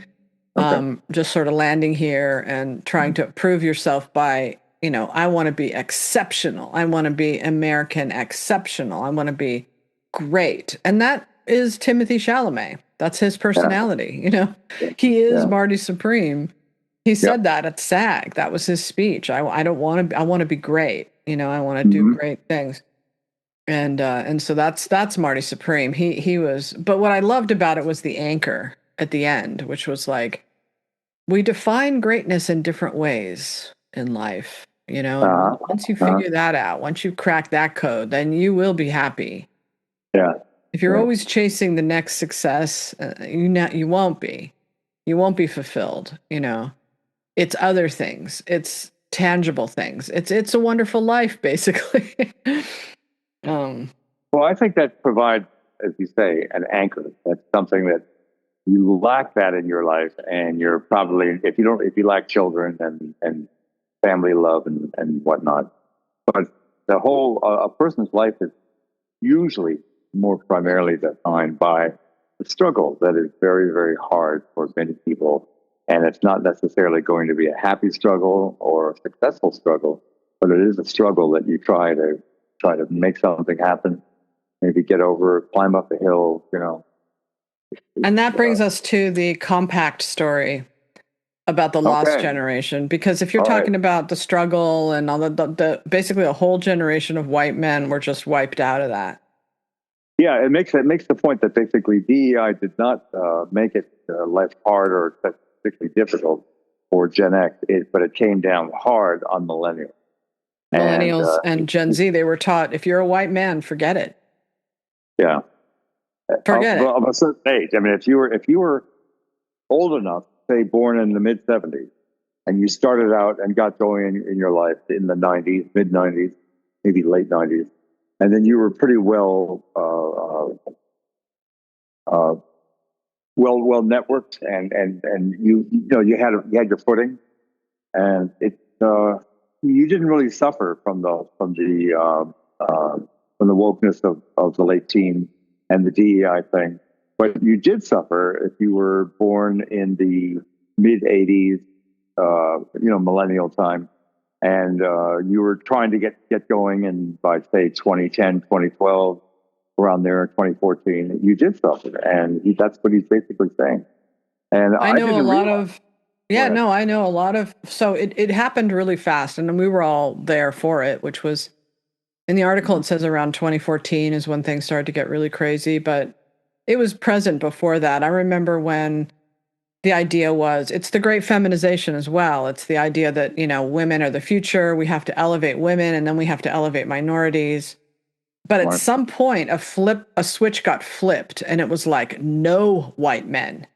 Okay. Just sort of landing here and trying to prove yourself by, I want to be exceptional. I want to be American exceptional. I want to be great. And that is Timothy Chalamet. That's his Yeah. personality. He is Yeah. Marty Supreme. He said Yep. that at SAG. That was his speech. I don't want to, I want to be great. I want to do Mm-hmm. great things. And so that's Marty Supreme. He was, but what I loved about it was the anchor at the end, which was like, we define greatness in different ways in life. And Uh-huh. once you Uh-huh. figure that out, once you crack that code, then you will be happy. Yeah. If you're Yeah. always chasing the next success, you won't be. You won't be fulfilled. It's other things. It's tangible things. It's a wonderful life, basically. um, Well, I think that provides, as you say, an anchor. That's something that you lack that in your life, and you're probably, if you lack children and family love and whatnot. But the whole a person's life is usually more primarily defined by the struggle that is very, very hard for many people. And it's not necessarily going to be a happy struggle or a successful struggle, but it is a struggle that you try to make something happen, maybe get over, climb up a hill. and that brings us to the compact story about the lost Okay. generation. Because if you're All right. talking about the struggle and all the basically a whole generation of white men were just wiped out of that. Yeah, it makes the point that basically DEI did not make it less hard or particularly difficult for Gen X, but it came down hard on millennials. And Millennials and Gen Z, they were taught if you're a white man, forget it. yeah, Forget it. of a certain age. I mean, if you were old enough, say born in the mid 70s, and you started out and got going in your life in the 90s, mid 90s, maybe late 90s, and then you were pretty well networked, and you had your footing, and you didn't really suffer from the wokeness of the late teens and the DEI thing, but you did suffer if you were born in the mid '80s, millennial time, and you were trying to get going, and by say 2010, 2012, around there, 2014, you did suffer, and that's what he's basically saying. And I I know a didn't lot realize. of, Go yeah, ahead. no, I know a lot of, so it happened really fast and we were all there for it, which was in the article. It says around 2014 is when things started to get really crazy, but it was present before that. I remember when the idea was it's the great feminization as well. It's the idea that, women are the future. We have to elevate women and then we have to elevate minorities. But at Right. some point, a switch got flipped and it was like no white men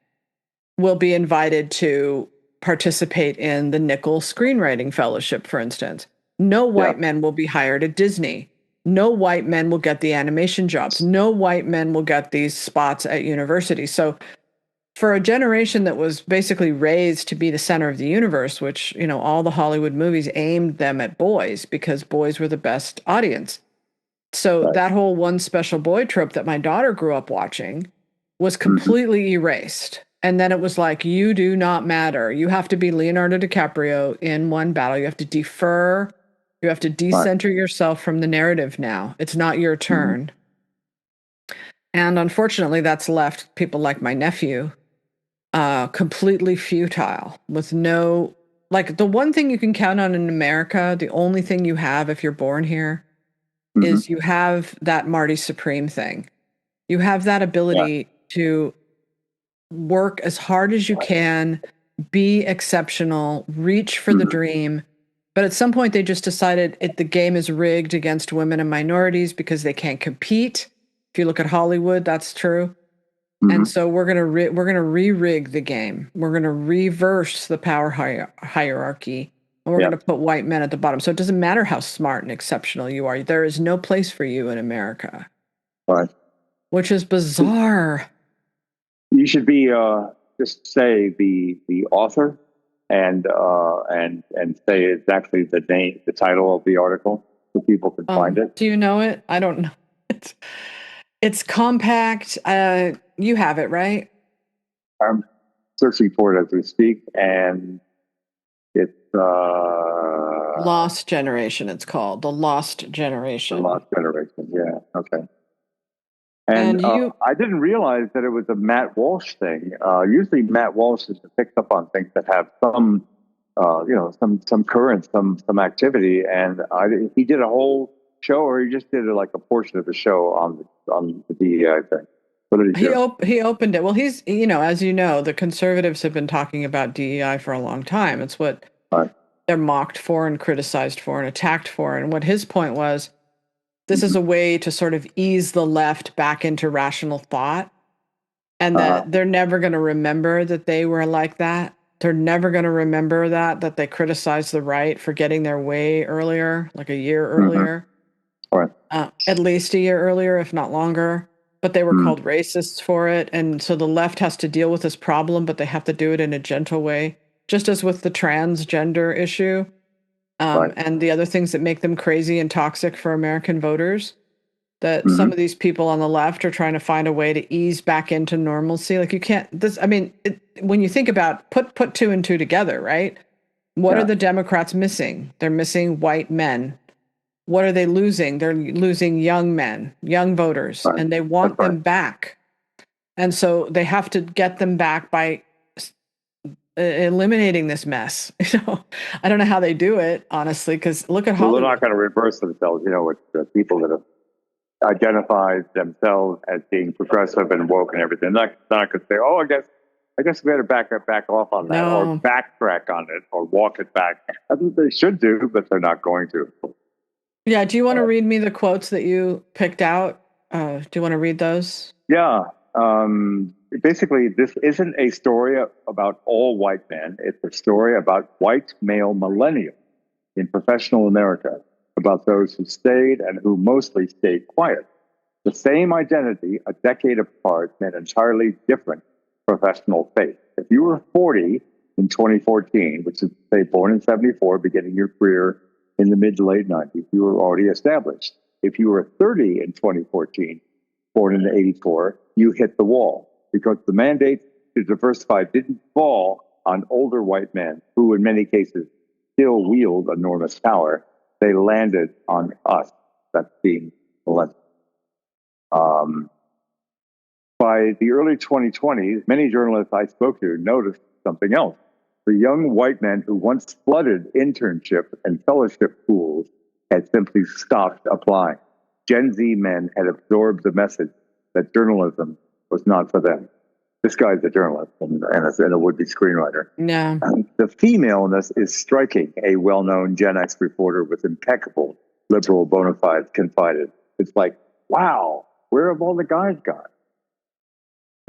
will be invited to participate in the Nickel Screenwriting Fellowship, for instance. No Yeah. white men will be hired at Disney. No white men will get the animation jobs. No white men will get these spots at university. So, for a generation that was basically raised to be the center of the universe, which, all the Hollywood movies aimed them at boys because boys were the best audience. So, Right. that whole one special boy trope that my daughter grew up watching was Hmm. completely erased. And then it was like, you do not matter. You have to be Leonardo DiCaprio in one battle. You have to defer. You have to Right. decenter yourself from the narrative now. It's not your Hmm. turn. And unfortunately, that's left people like my nephew completely futile with no, like the one thing you can count on in America, the only thing you have if you're born here Hmm. is you have that Marty Supreme thing. You have that Yeah. ability to work as hard as you can, be exceptional, reach for the Hmm. dream. But at some point, they just decided the game is rigged against women and minorities because they can't compete. If you look at Hollywood, that's true. And Hmm. so we're gonna re-rig the game. We're gonna reverse the power hierarchy, and we're Yeah. gonna put white men at the bottom. So it doesn't matter how smart and exceptional you are. There is no place for you in America, Right. which is bizarre. You should be just say the author and say exactly the name, the title of the article, so people can find it. Do you know it? I don't know. It's it's compact. You have it, right? I'm searching for it as we speak, and it's Lost Generation. It's called The Lost the Generation. Lost Generation. Yeah. Okay. And And you, I didn't realize that it was a Matt Walsh thing. Usually, Matt Walsh is picks up on things that have some current, some activity. And he did a whole show, or he just did like a portion of the show on the DEI thing. What did he do? he opened it. Well, he's, as you know, the conservatives have been talking about DEI for a long time. It's what All right. they're mocked for and criticized for and attacked for. And what his point was, this is a way to sort of ease the left back into rational thought, and Uh-huh. that they're never going to remember that they were like that. They're never going to remember that they criticized the right for getting their way earlier, like a year Mm-hmm. earlier, Right. at least a year earlier, if not longer. But they were Mm-hmm. called racists for it. And so the left has to deal with this problem, but they have to do it in a gentle way, just as with the transgender issue, Right. and the other things that make them crazy and toxic for American voters. That Mm-hmm. some of these people on the left are trying to find a way to ease back into normalcy. Like you can't. This, I mean, when you think about put two and two together, right? What are Yeah. the Democrats missing? They're missing white men. What are they losing? They're losing young men, young voters, Right. and they That's want right. them back. And so they have to get them back by eliminating this mess. I don't know how they do it, honestly, because look at Well, they're not Hollywood. going to reverse themselves, with the people that have identified themselves as being progressive and woke and everything. They're not going to say, "Oh, I guess we better back off on that, or No. backtrack on it, or walk it back." That's what they should do, but they're not going to. Yeah. Do you want to read me the quotes that you picked out? Do you want to read those? Yeah. Basically, this isn't a story about all white men. It's a story about white male millennials in professional America, about those who stayed and who mostly stayed quiet. The same identity, a decade apart, meant entirely different professional faith. If you were 40 in 2014, which is, say, born in 74, beginning your career in the mid to late 90s, you were already established. If you were 30 in 2014, born in 84, you hit the wall because the mandate to diversify didn't fall on older white men who, in many cases, still wield enormous power. They landed on us. That's being millennials. By the early 2020s, many journalists I spoke to noticed something else. The young white men who once flooded internship and fellowship pools had simply stopped applying. Gen Z men had absorbed the message that journalism was not for them. This guy's a journalist and a would-be screenwriter. Yeah. The femaleness is striking, a well-known Gen X reporter with impeccable liberal bona fides confided. It's like, wow, where have all the guys gone?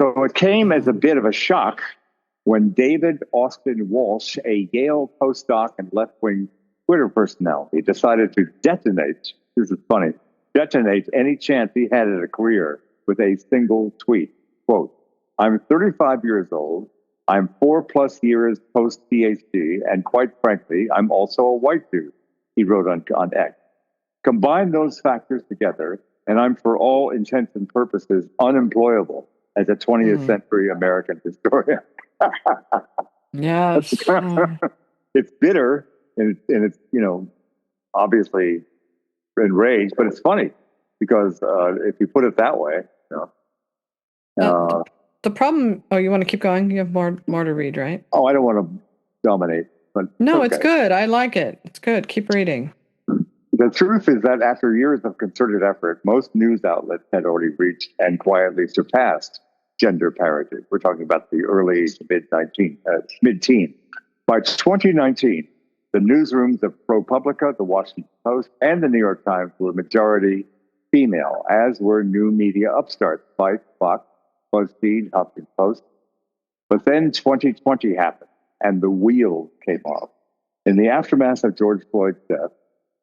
So it came as a bit of a shock when David Austin Walsh, a Yale postdoc and left-wing Twitter personality, decided to detonate, this is funny, detonate any chance he had at a career with a single tweet. Quote, "I'm 35 years old. I'm 4+ years post-PhD, and quite frankly, I'm also a white dude," he wrote on X. Combine those factors together, and I'm for all intents and purposes unemployable as a 20th century American historian. Yes. It's bitter and it's, obviously enraged, but it's funny because if you put it that way, The problem. Oh, you want to keep going? You have more to read, right? oh, I don't want to dominate, but No, okay. it's good. I like it. It's good. Keep reading. The truth is that after years of concerted effort, most news outlets had already reached and quietly surpassed gender parity. We're talking about the early to mid-teen. By 2019, the newsrooms of ProPublica, the Washington Post, and the New York Times were majority female, as were new media upstarts like Fox, BuzzFeed, Huffington Post. But then 2020 happened, and the wheels came off. In the aftermath of George Floyd's death,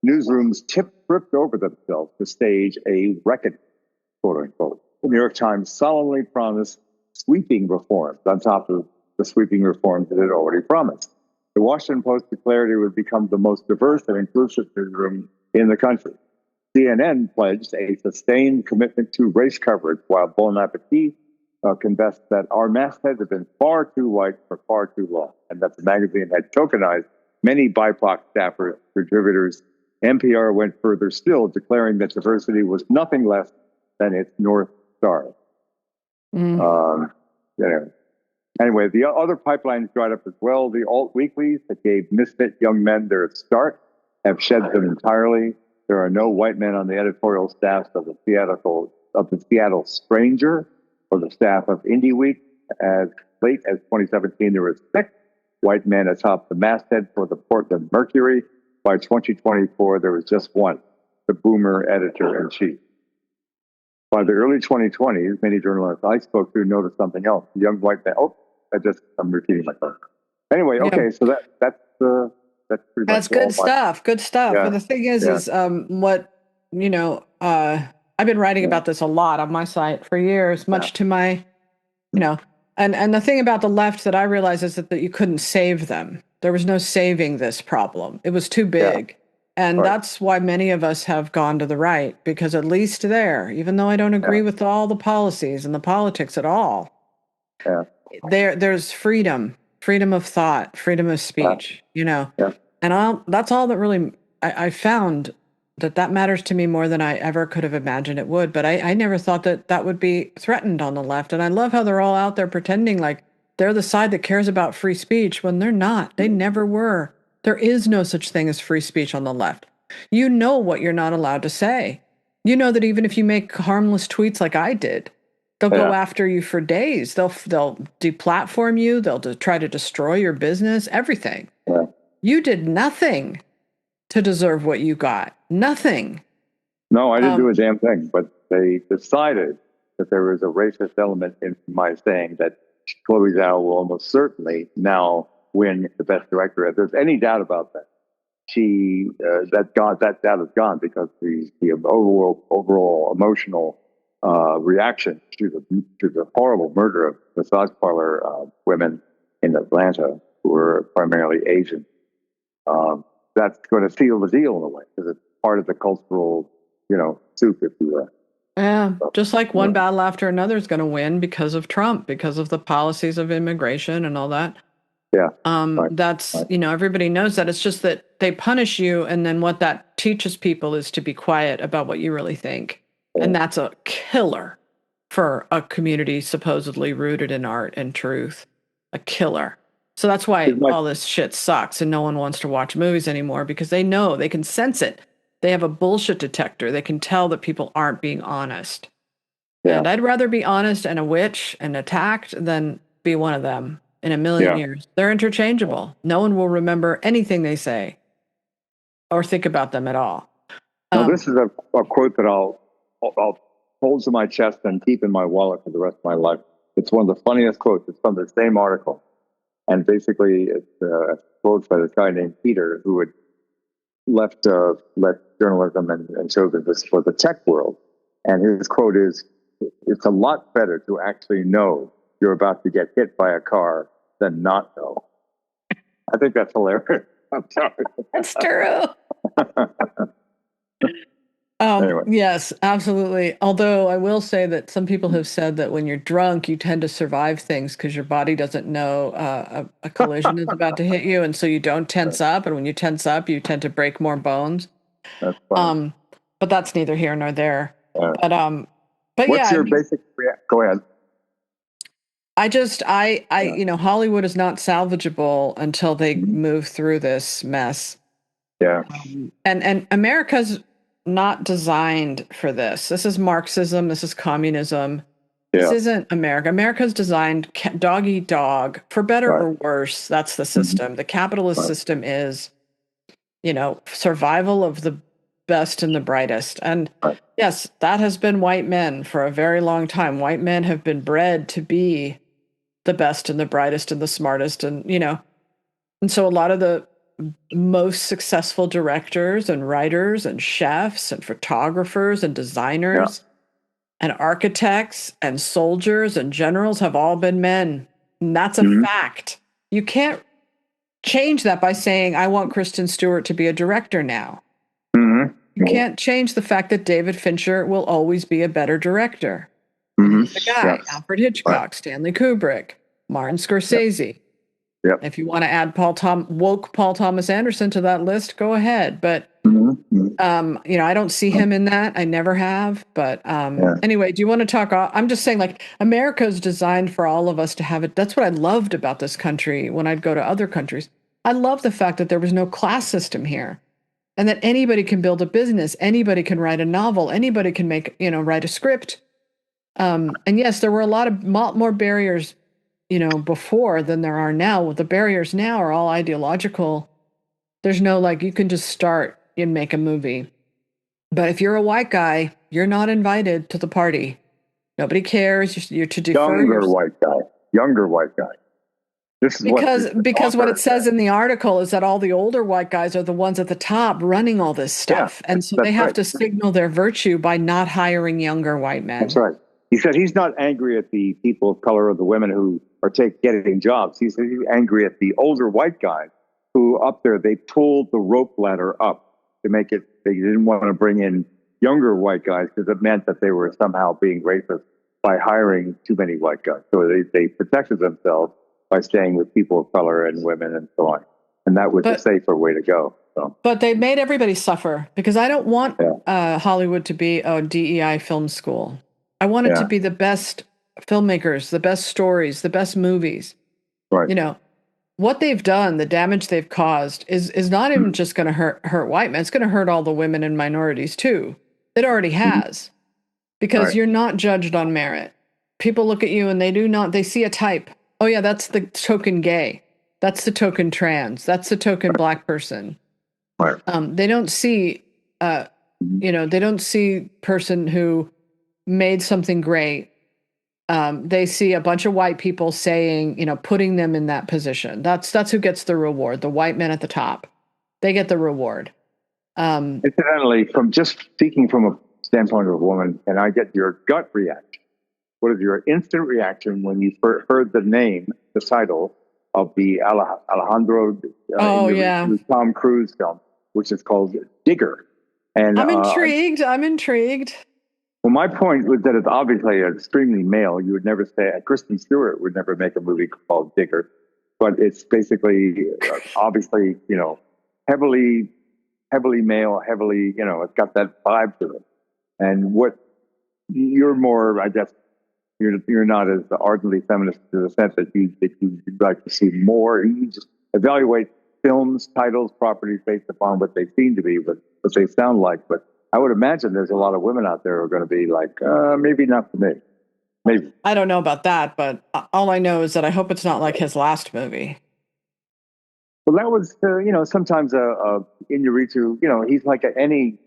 newsrooms tripped over themselves to stage a reckoning, quote unquote. The New York Times solemnly promised sweeping reforms on top of the sweeping reforms it had already promised. The Washington Post declared it would become the most diverse and inclusive newsroom in the country. CNN pledged a sustained commitment to race coverage, while Bon Appetit confessed that our mastheads have been far too white for far too long, and that the magazine had tokenized many BIPOC staffers, contributors. NPR went further still, declaring that diversity was nothing less than its North Star. Anyway, the other pipelines dried up as well. The alt weeklies that gave misfit young men their start have shed them entirely. There are no white men on the editorial staffs of the Seattle Stranger or the staff of Indie Week. As late as 2017, there were 6, white men atop the masthead for the Portland Mercury. By 2024, there was just one, the boomer editor-in-chief. By the early 2020s, many journalists I spoke to noticed something else. The young white man. Oh, I'm repeating myself. Anyway, okay, Yeah. so that's pretty That's much all good stuff. Good stuff. yeah, But the thing is, yeah, what, I've been writing yeah, about this a lot on my site for years, yeah, much to my, and the thing about the left that I realized is that you couldn't save them. There was no saving this problem. It was too yeah, big. And right, that's why many of us have gone to the right, because at least there, even though I don't yeah, agree with all the policies and the politics at all, yeah, there's freedom of thought, freedom of yeah, speech, yeah, and that's all that really I found that matters to me more than I ever could have imagined it would. But I never thought that would be threatened on the left. And I love how they're all out there pretending like they're the side that cares about free speech when they're not. They never were. There is no such thing as free speech on the left. You know what you're not allowed to say. You know that even if you make harmless tweets like I did, they'll go yeah, after you for days. They'll deplatform you. They'll try to destroy your business, everything. yeah. You did nothing to deserve what you got. Nothing. No, I didn't do Um, a damn thing, but they decided that there was a racist element in my saying that Chloe Zhao will almost certainly now win the Best Director. If there's any doubt about that, that doubt is gone because the overall emotional reaction to the horrible murder of massage parlor women in Atlanta who were primarily Asian. That's going to seal the deal in a way because it's part of the cultural, soup, if you will. yeah, So, just like yeah, one battle after another is going to win because of Trump, because of the policies of immigration and all that. yeah, right, That's, right, everybody knows that. It's just that they punish you, and then what that teaches people is to be quiet about what you really think. yeah. And that's a killer for a community supposedly rooted in art and truth. A killer. So that's why Here's my, all this shit sucks and no one wants to watch movies anymore, because they know they can sense it. They have a bullshit detector. They can tell that people aren't being honest. yeah, And I'd rather be honest and a witch and attacked than be one of them in a million yeah. years. They're interchangeable. No one will remember anything they say or think about them at all. Now, Um, this is a quote that I'll hold to my chest and keep in my wallet for the rest of my life. It's one of the funniest quotes. It's from the same article. And basically, it's a quote by this guy named Peter who had left journalism and chosen this for the tech world. And his quote is, "It's a lot better to actually know you're about to get hit by a car than not know." I think that's hilarious. I'm sorry. that's true. Anyway, Yes, absolutely. Although I will say that some people have said that when you're drunk, you tend to survive things because your body doesn't know a collision is about to hit you, and so you don't tense up. And when you tense up, you tend to break more bones. that's funny. Um, but that's neither here nor there. Uh, But yeah, what's I your mean, basic Go ahead. I Yeah. Hollywood is not salvageable until they Mhm. move through this mess. Yeah. And America's not designed for this. This is Marxism. This is communism. This Yeah. isn't America. America's designed dog eat dog, for better Right. or worse. That's the Mhm. system. The capitalist Right. system is, survival of the best and the brightest. And Right. yes, that has been white men for a very long time. White men have been bred to be the best and the brightest and the smartest, and so a lot of the most successful directors and writers and chefs and photographers and Yeah. designers and architects and soldiers and generals have all been men. And that's a Mhm. fact. You can't change that by saying, I want Kristen Stewart to be a director now. Mhm. You can't change the fact that David Fincher will always be a better director. And Mhm. he's the guy. Yes. Alfred Right. Hitchcock, Stanley Kubrick, Martin Yep. Scorsese. Yep. If you want to add woke Paul Thomas Anderson to that list, go ahead. But Mhm. Mhm. I don't see him in that. I never have. But Yeah. anyway, do you want to talk? I'm just saying, like, America is designed for all of us to have it. That's what I loved about this country when I'd go to other countries. I love the fact that there was no class system here, and that anybody can build a business, anybody can write a novel, anybody can write a script. And yes, there were a lot more barriers before than there are now. The barriers now are all ideological. There's no like you can just start and make a movie. But if you're a white guy, you're not invited to the party. Nobody cares. You're to defer your Younger white guy. This is what because what it says in the article is that all the older white guys are the ones at the top running all this Yeah, stuff. And so they that's have right. to signal their virtue by not hiring younger white That's men. right. He said he's not angry at the people of color or the women who are getting jobs. He's angry at the older white guys who up there, they pulled the rope ladder up to make it. They didn't want to bring in younger white guys because it meant that they were somehow being racist by hiring too many white guys. So they protected themselves by staying with people of color and women and so on. And that was a safer way to go. So. But they made everybody suffer because I don't want Hollywood to be a DEI film school. I want it to be the best filmmakers, the best stories, the best movies. Right. What they've done, the damage they've caused is not even just going to hurt white men. It's going to hurt all the women and minorities too. It already has. Because you're not judged on merit. People look at you and they see a type. Oh yeah, that's the token gay. That's the token trans. That's the token black person. Right. They don't see, they don't see person who made something great. They see a bunch of white people saying, putting them in that position. That's who gets the reward. The white men at the top, they get the reward. Incidentally, from just speaking from a standpoint of a woman, and I get your gut reaction. What is your instant reaction when you heard the name, the title of the Alejandro Tom Cruise film, which is called Digger? And I'm intrigued. Well, my point was that it's obviously extremely male. You would never say Kristen Stewart would never make a movie called Digger, but it's basically obviously heavily male, it's got that vibe to it. And what you're more, I guess, you're not as ardently feminist in the sense that you'd like to see more. You just evaluate films, titles, properties based upon what they seem to be, what they sound like. But I would imagine there's a lot of women out there who are going to be like, maybe not for me. Maybe. I don't know about that, but all I know is that I hope it's not like his last movie. Well, that was, sometimes Inarritu, he's like any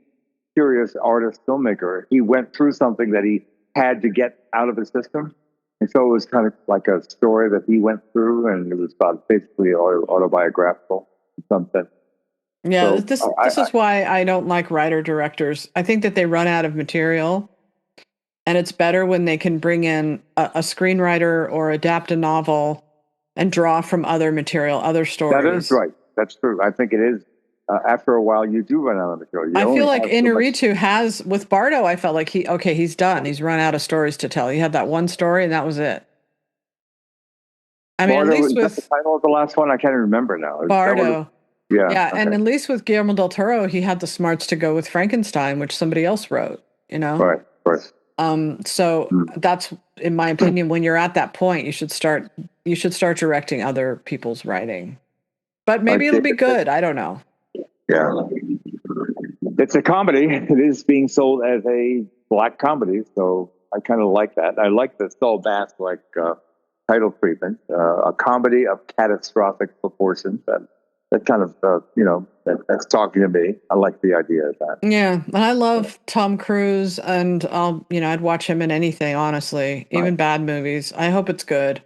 serious artist filmmaker. He went through something that he had to get out of his system. And so it was kind of like a story that he went through, and it was about basically autobiographical in some sense. Yeah, so, this is why I don't like writer-directors. I think that they run out of material, and it's better when they can bring in a screenwriter or adapt a novel and draw from other material, other stories. That is right. That's true. I think it is. After a while, you do run out of material. I feel like Inarritu has, with Bardo, I felt like he's done. He's run out of stories to tell. He had that one story, and that was it. I mean, Bardo, at least with the title of the last one, I can't remember now. Bardo. Yeah. Okay. And at least with Guillermo del Toro, he had the smarts to go with Frankenstein, which somebody else wrote, Right, of course. So that's, in my opinion, when you're at that point, you should start directing other people's writing. But maybe it'll be good. I don't know. Yeah. It's a comedy. It is being sold as a black comedy, so I kind of like that. I like the Saul Bass title treatment, a comedy of catastrophic proportions. That kind of, that's talking to me. I like the idea of that. Yeah, and I love Tom Cruise, and I'd watch him in anything, honestly, even bad movies. I hope it's good.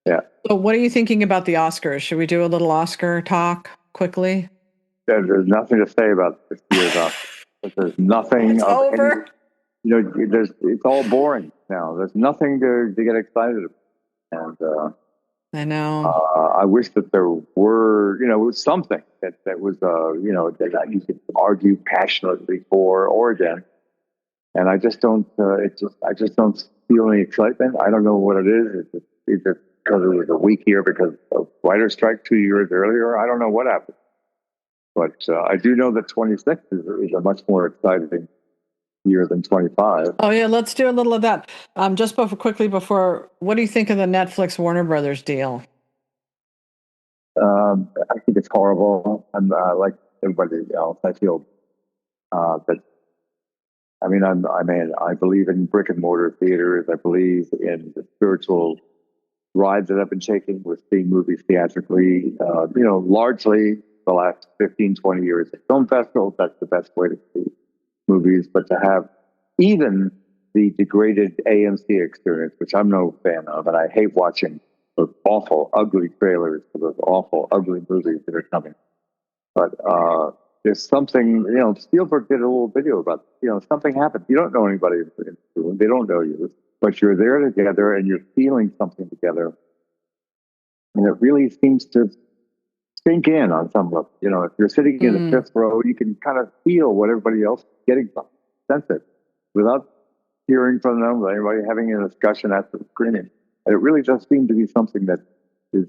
Yeah. So what are you thinking about the Oscars? Should we do a little Oscar talk quickly? There's nothing to say about this year's Oscars. There's nothing. It's over. It's all boring now. There's nothing to get excited about. And I know. I wish that there were, something that was, that you could argue passionately for or against. And I just don't. I just don't feel any excitement. I don't know what it is. It's just because it was a week here because of writer's strike 2 years earlier. I don't know what happened. But I do know that 26 is a much more exciting year than 25. Oh yeah, let's do a little of that. Just before, what do you think of the Netflix Warner Brothers deal? I think it's horrible. And like everybody else, I feel that. I mean, I believe in brick and mortar theaters. I believe in the spiritual ride that I've been taking with seeing movies theatrically. Largely the last 15, 20 years at film festivals, that's the best way to see movies. But to have even the degraded AMC experience, which I'm no fan of, and I hate watching those awful, ugly trailers for those awful, ugly movies that are coming. But there's something, Spielberg did a little video about, something happened. You don't know anybody in the room. They don't know you, but you're there together and you're feeling something together. And it really seems to sink in on some level. If you're sitting in the fifth row, you can kind of feel what everybody else is getting from, sense it, without hearing from them, without anybody having a discussion after the screening. And it really does seem to be something that is,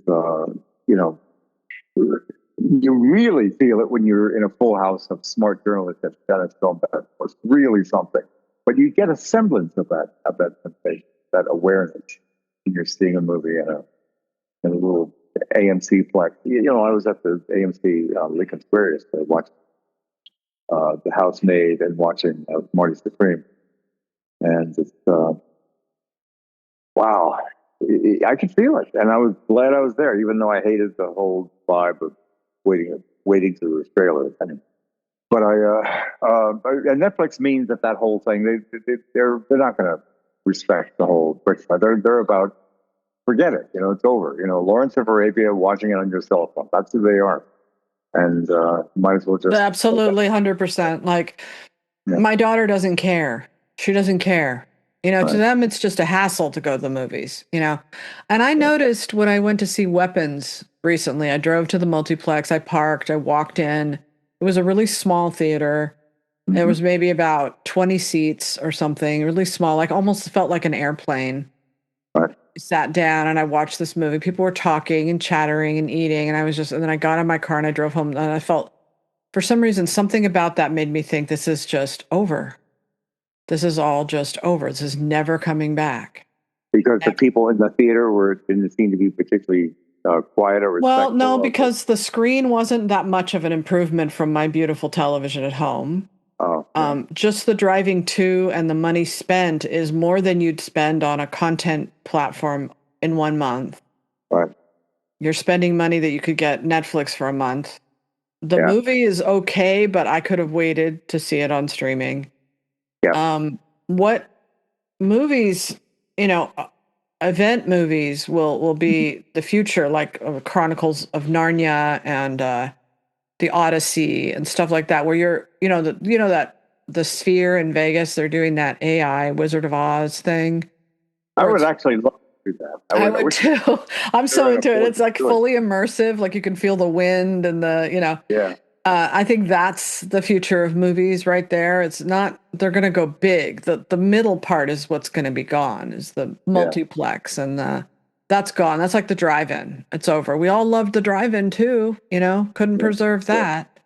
you really feel it when you're in a full house of smart journalists that's done its film better. It's really something. But you get a semblance of that sensation, that awareness when you're seeing a movie in a little AMC plex. I was at the AMC Lincoln Square yesterday watching The Housemaid and watching Marty Supreme. And it's, wow, I could feel it. And I was glad I was there, even though I hated the whole vibe of waiting through the trailer. But and Netflix means that whole thing, they're not going to respect the whole British. They're about, forget it. It's over. Lawrence of Arabia, watching it on your cell phone. That's who they are. And might as well just. Absolutely, 100%. Like, my daughter doesn't care. She doesn't care. Right. To them, it's just a hassle to go to the movies, And I noticed when I went to see Weapons recently, I drove to the multiplex, I parked, I walked in. It was a really small theater. Mm-hmm. There was maybe about 20 seats or something, really small, like almost felt like an airplane. Right. I sat down and I watched this movie. People were talking and chattering and eating. And then I got in my car and I drove home. And I felt, for some reason, something about that made me think this is just over. This is all just over. This is never coming back. Because the people in the theater didn't seem to be particularly quiet or respectful. Well, no, because the screen wasn't that much of an improvement from my beautiful television at home. Oh, yeah. Just the driving to and the money spent is more than you'd spend on a content platform in 1 month. Right. You're spending money that you could get Netflix for a month. The movie is okay, but I could have waited to see it on streaming. Yeah. What movies, event movies will be the future, like Chronicles of Narnia and the Odyssey and stuff like that, where you're, that the Sphere in Vegas, they're doing that AI Wizard of Oz thing. I would actually love to do that. I would too. I'm so into it. It's like fully immersive, like you can feel the wind and the. Yeah. I think that's the future of movies right there. It's not, they're going to go big. The middle part is what's going to be gone, is the multiplex, and that's gone. That's like the drive-in. It's over. We all loved the drive-in too, couldn't preserve that.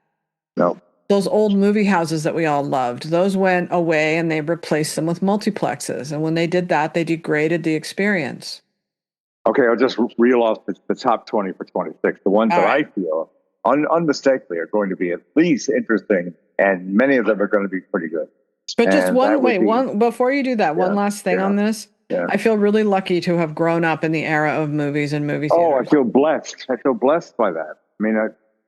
No. Those old movie houses that we all loved, those went away and they replaced them with multiplexes. And when they did that, they degraded the experience. Okay, I'll just reel off the top 20 for 26. The ones that I feel unmistakably are going to be at least interesting, and many of them are going to be pretty good. But just one before you do that, one last thing on this. Yeah. I feel really lucky to have grown up in the era of movies and movie theaters. Oh, I feel blessed. I feel blessed by that. I mean,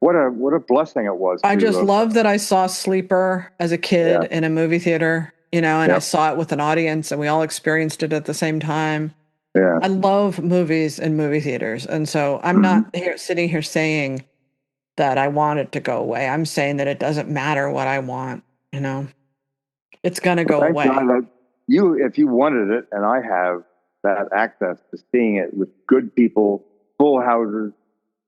what a blessing it was. I just love that I saw Sleeper as a kid in a movie theater, and I saw it with an audience, and we all experienced it at the same time. Yeah. I love movies and movie theaters, and so I'm not sitting here saying that I want it to go away. I'm saying that it doesn't matter what I want, It's going to go away. God, if you wanted it, and I have that access to seeing it with good people, full houses,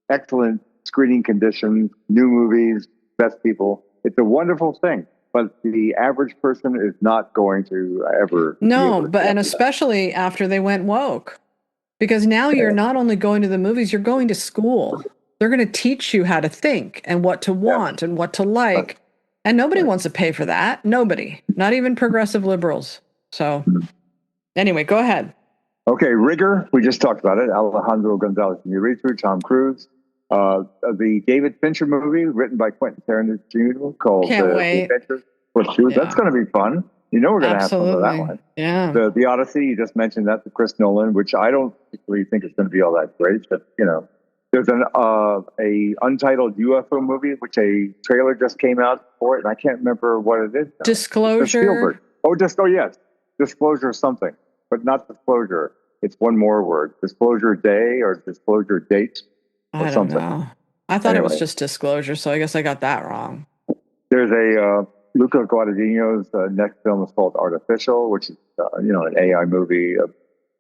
excellent screening conditions, new movies, best people, it's a wonderful thing. But the average person is not going to ever. No, and especially after they went woke. Because now you're not only going to the movies, you're going to school. They're going to teach you how to think and what to want and what to like. And nobody wants to pay for that. Nobody. Not even progressive liberals. So anyway, go ahead. Okay, Rigor. We just talked about it. Alejandro Gonzalez Iñárritu, Tom Cruise. The David Fincher movie written by Quentin Tarantino called Can't wait. The Adventures. That's going to be fun. You know we're going to have fun with that Absolutely. one. Yeah. The Odyssey, you just mentioned that, the Chris Nolan, which I don't particularly think is going to be all that great, but there's an a untitled UFO movie, which a trailer just came out for it, and I can't remember what it is now. It's Disclosure. Spielberg. Yes, Disclosure something, but not Disclosure. It's one more word: Disclosure Day or Disclosure Date or I don't something. know. I thought it was Anyway, just disclosure, so I guess I got that wrong. there's a Luca Guadagnino's next film is called Artificial, which is an AI movie,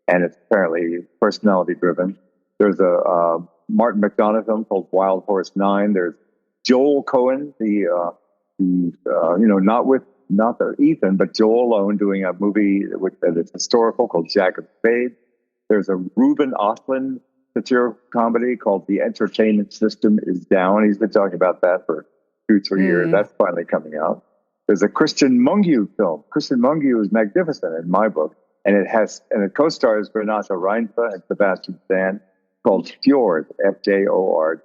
and it's apparently personality driven. There's a Martin McDonagh film called Wild Horse 9. There's Joel Cohen, not the Ethan, but Joel alone doing a movie that is historical called Jack of Spades. There's a Ruben Ostlund satirical comedy called The Entertainment System is Down. He's been talking about that for 2-3 years. Mm. That's finally coming out. There's a Christian Mungiu film. Christian Mungiu is magnificent in my book, and it co-stars Renato Reinfe and Sebastian Stan, called Fjord, Fjord.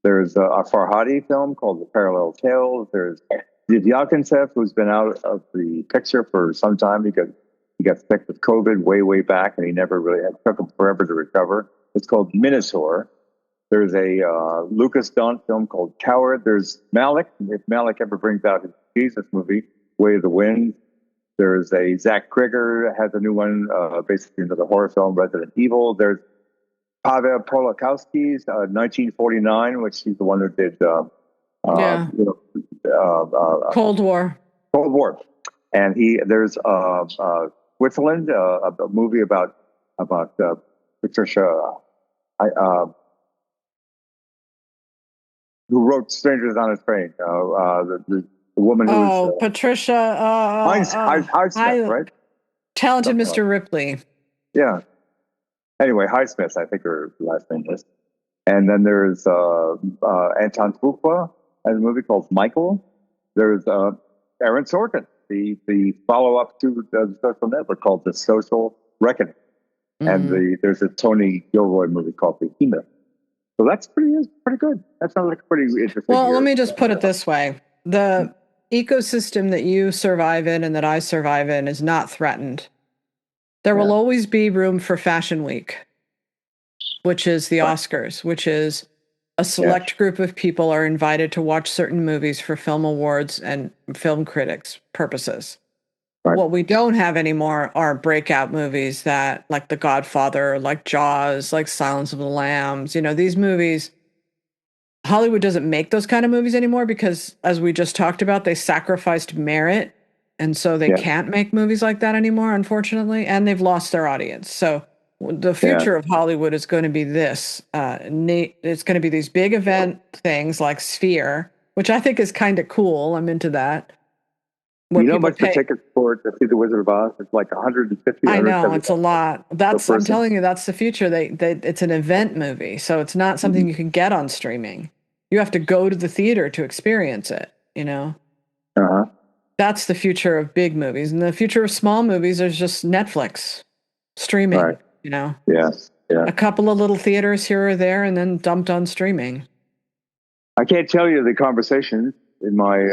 There's a Farhadi film called The Parallel Tales. There's Didyakintsev, who's been out of the picture for some time because he got sick with COVID way back, and he never really it took him forever to recover. It's called Minotaur. There's a Lucas Daunt film called Coward. There's Malik. If Malik ever brings out his Jesus movie, Way of the Wind. There's a Zach Krieger has a new one, basically another horror film, Resident Evil. There's Pavel Polakowski's 1949, which he's the one who did Yeah. Cold War. Cold War. And there's Switzerland, a movie about Patricia, who wrote Strangers on a Train. The woman who's Patricia. Highsmith, right? Talented Something Mr. Ripley. Yeah. Anyway, Highsmith, I think her last name is. And then there's Anton Fuqua has a movie called Michael. There's Aaron Sorkin, the follow-up to the social network called The Social Reckoning. And there's a Tony Gilroy movie called Behemoth. So that's pretty good. That sounds like a pretty interesting. Well, let me just put it this way. The ecosystem that you survive in and that I survive in is not threatened. There will always be room for Fashion Week, which is the Oscars, which is a select group of people are invited to watch certain movies for film awards and film critics purposes. Right. What we don't have anymore are breakout movies that, like The Godfather, like Jaws, like Silence of the Lambs. These movies, Hollywood doesn't make those kind of movies anymore because, as we just talked about, they sacrificed merit. And so they can't make movies like that anymore, unfortunately. And they've lost their audience. So the future of Hollywood is going to be this. It's going to be these big event things like Sphere, which I think is kind of cool. I'm into that. You know how much the tickets for to see The Wizard of Oz? It's like 150. I know, it's a lot. I'm telling you, that's the future. It's an event movie, so it's not something you can get on streaming. You have to go to the theater to experience it. That's the future of big movies, and the future of small movies is just Netflix streaming. Right. Yes. Yeah. A couple of little theaters here or there, and then dumped on streaming. I can't tell you the conversations in my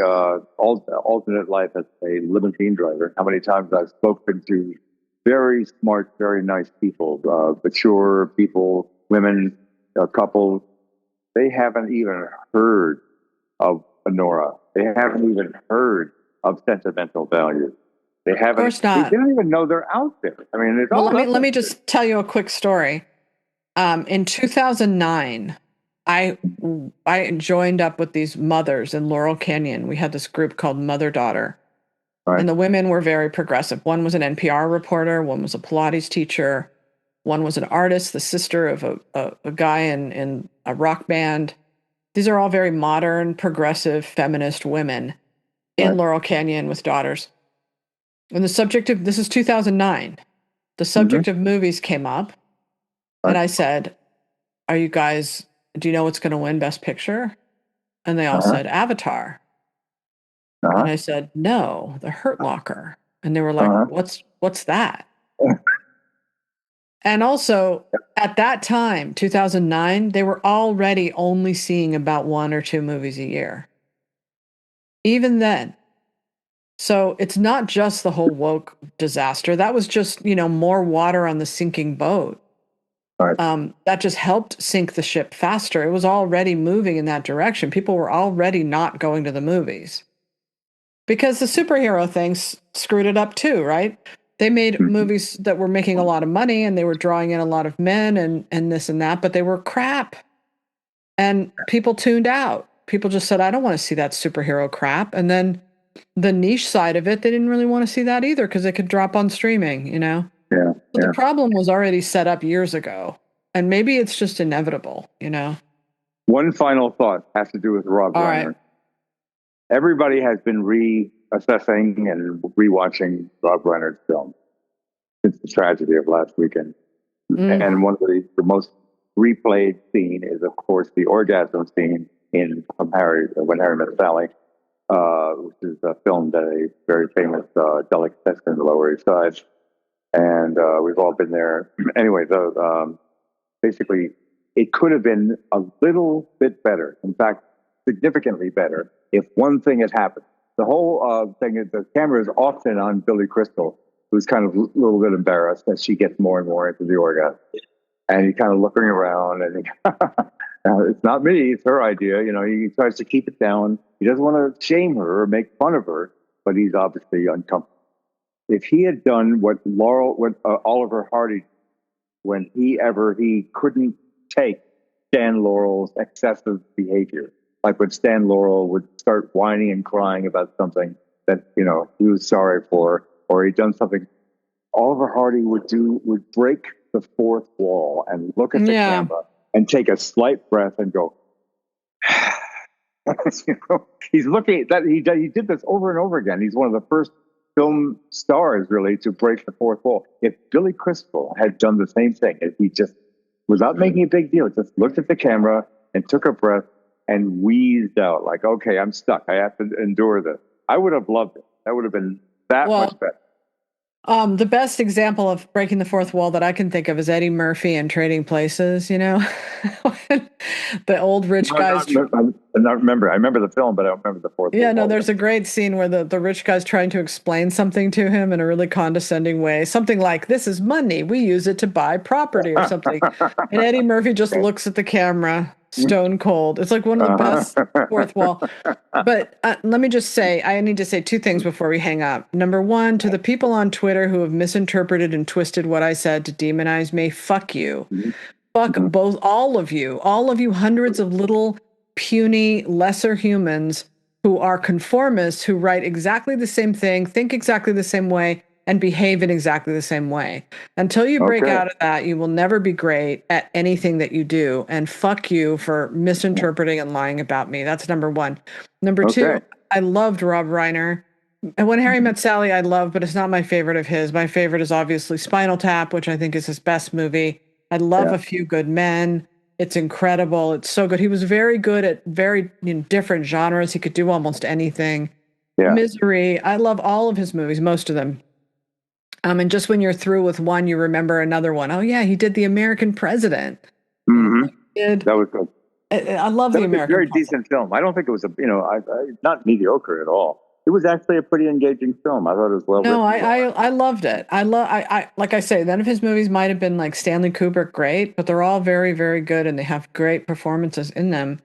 alternate life as a limousine driver, how many times I've spoken to very smart, very nice people, mature people, women, couples. They haven't even heard of Honora. They haven't even heard of sentimental value. They haven't. Of course not. They don't even know they're out there. I mean, let me just tell you a quick story. In 2009. I joined up with these mothers in Laurel Canyon. We had this group called Mother Daughter. Right. And the women were very progressive. One was an NPR reporter. One was a Pilates teacher. One was an artist, the sister of a guy in a rock band. These are all very modern, progressive, feminist women in Laurel Canyon with daughters. And the subject of, this is 2009. The subject of movies came up. And I said, do you know what's going to win Best Picture? And they all said Avatar. And I said, no, The Hurt Locker. And they were like, what's that? And also, at that time, 2009, they were already only seeing about 1 or 2 movies a year. Even then, So it's not just the whole woke disaster. That was just, more water on the sinking boat. Right. That just helped sink the ship faster. It was already moving in that direction. People were already not going to the movies because the superhero things screwed it up too, right? They made Mhm. movies that were making a lot of money and they were drawing in a lot of men and this and that, but they were crap. And people tuned out. People just said, I don't want to see that superhero crap. And then the niche side of it, they didn't really want to see that either because it could drop on streaming. Yeah. So the Yeah. problem was already set up years ago. And maybe it's just inevitable. One final thought has to do with Rob All right. Reiner. Everybody has been reassessing and rewatching Rob Reiner's film since the tragedy of last weekend. Mm. And one of the most replayed scene is, of course, the orgasm scene in When Harry Met Sally, which is filmed at a very famous delicatessen in the Lower East Side. And we've all been there. Anyway, basically, it could have been a little bit better. In fact, significantly better if one thing had happened. The whole thing is the camera is often on Billy Crystal, who's kind of a little bit embarrassed as she gets more and more into the orgasm. And he's kind of looking around and it's not me, it's her idea. He tries to keep it down. He doesn't want to shame her or make fun of her, but he's obviously uncomfortable. If he had done what Oliver Hardy, when he couldn't take Stan Laurel's excessive behavior, like when Stan Laurel would start whining and crying about something that he was sorry for, or he'd done something, Oliver Hardy would break the fourth wall and look at the Yeah. camera and take a slight breath and go. He's looking at that. He did this over and over again. He's one of the first film stars really to break the fourth wall. If Billy Crystal had done the same thing, if he just, without making a big deal, just looked at the camera and took a breath and wheezed out like, okay, I'm stuck. I have to endure this. I would have loved it. That would have been much better. The best example of breaking the fourth wall that I can think of is Eddie Murphy in Trading Places, the old rich guys. I remember the film, but I don't remember the fourth Yeah, wall. no, there's a great scene where the rich guy's trying to explain something to him in a really condescending way. Something like, this is money. We use it to buy property or something. And Eddie Murphy just looks at the camera, stone cold. It's like one of the best fourth wall. But let me just say, I need to say two things before we hang up. Number one, to the people on Twitter who have misinterpreted and twisted what I said to demonize me, fuck you. Fuck all of you, hundreds of little puny, lesser humans who are conformists, who write exactly the same thing, think exactly the same way, and behave in exactly the same way. Until you break out of that, you will never be great at anything that you do. And fuck you for misinterpreting and lying about me. That's number one. Number two, I loved Rob Reiner. And When Harry Met Sally, I love, but it's not my favorite of his. My favorite is obviously Spinal Tap, which I think is his best movie. I love A Few Good Men. It's incredible. It's so good. He was very good at very different genres. He could do almost anything. Yeah. Misery. I love all of his movies, most of them. And just when you're through with one, you remember another one. Oh yeah, he did The American President. That was good. I love The American President. Very President. decent film. I don't think it was not mediocre at all. It was actually a pretty engaging film. I thought it was well written. No, I loved it. I like I say, none of his movies might have been like Stanley Kubrick great, but they're all very, very good and they have great performances in them.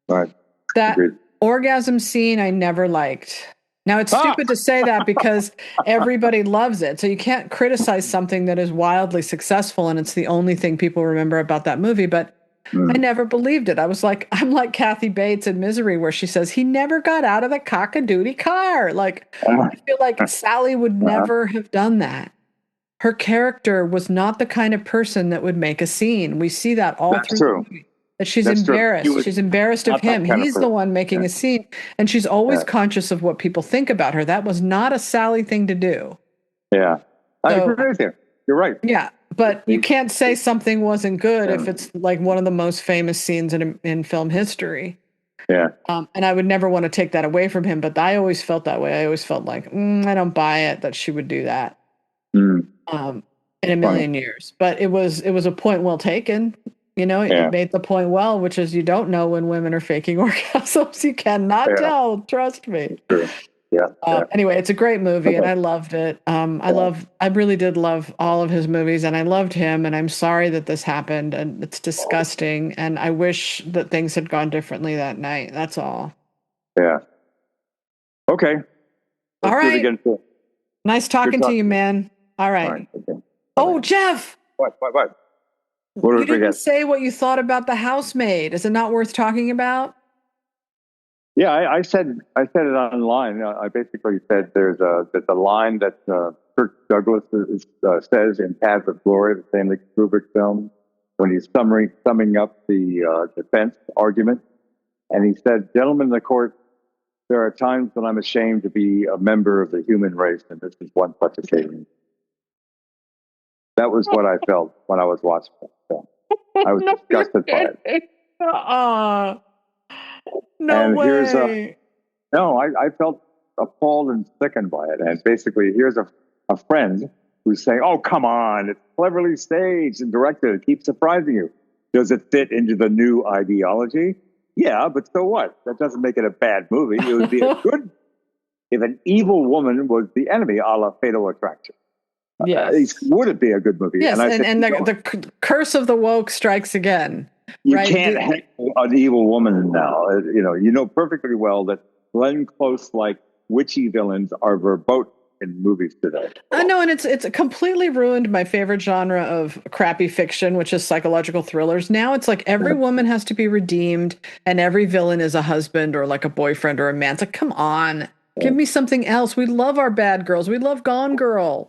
Right. That orgasm scene I never liked. Now it's stupid to say that because everybody loves it. So you can't criticize something that is wildly successful and it's the only thing people remember about that movie, but I never believed it. I'm like Kathy Bates in Misery, where she says he never got out of the cock-a-doodle car. Like, I feel like Sally would never have done that. Her character was not the kind of person that would make a scene. We see that all through the movie. That she's embarrassed. She's embarrassed of him. He's the one making a scene. And she's always conscious of what people think about her. That was not a Sally thing to do. Yeah. I agree with you. You're right. Yeah. But you can't say something wasn't good if it's like one of the most famous scenes in film history. Yeah. And I would never want to take that away from him, but I always felt that way. I always felt like, I don't buy it that she would do that in a million years. But it was a point well taken. It made the point well, which is you don't know when women are faking orgasms. You cannot tell. Trust me. True. Yeah. Yeah. Anyway, it's a great movie, and Okay. I loved it. Yeah. I really did love all of his movies, and I loved him. And I'm sorry that this happened, and it's disgusting. And I wish that things had gone differently that night. That's all. Yeah. Okay. All Let's do it right. again. Soon. Nice Good talking to you, talking. man. All All right. right. Okay. Bye Oh, bye. Jeff, What? What did you we didn't forget? say what you thought about The Housemaid. Is it not worth talking about? Yeah, I said it online. I basically said there's a line that Kirk Douglas says in Paths of Glory, the Stanley Kubrick film, when he's summing up the defense argument, and he said, "Gentlemen of the court, there are times when I'm ashamed to be a member of the human race, and this is one such occasion." That was what I felt when I was watching it. So I was No, you disgusted by it. didn't. Uh, no And here's way. no, I felt appalled and sickened by it. And basically, here's a friend who's saying, "Oh, come on, it's cleverly staged and directed. It keeps surprising you. Does it fit into the new ideology? Yeah, but so what? That doesn't make it a bad movie. It would be a good if an evil woman was the enemy, a la Fatal Attraction. Yes. Would it be a good movie?" Yes, And I said, and the curse of the woke strikes again, you right? can't have an evil woman now. You know perfectly well that Glenn Close-like witchy villains are verboten in movies today. I know, and it's completely ruined my favorite genre of crappy fiction, which is psychological thrillers. Now it's like every woman has to be redeemed, and every villain is a husband or like a boyfriend or a man. It's like, come on, give me something else. We love our bad girls. We love Gone Girl.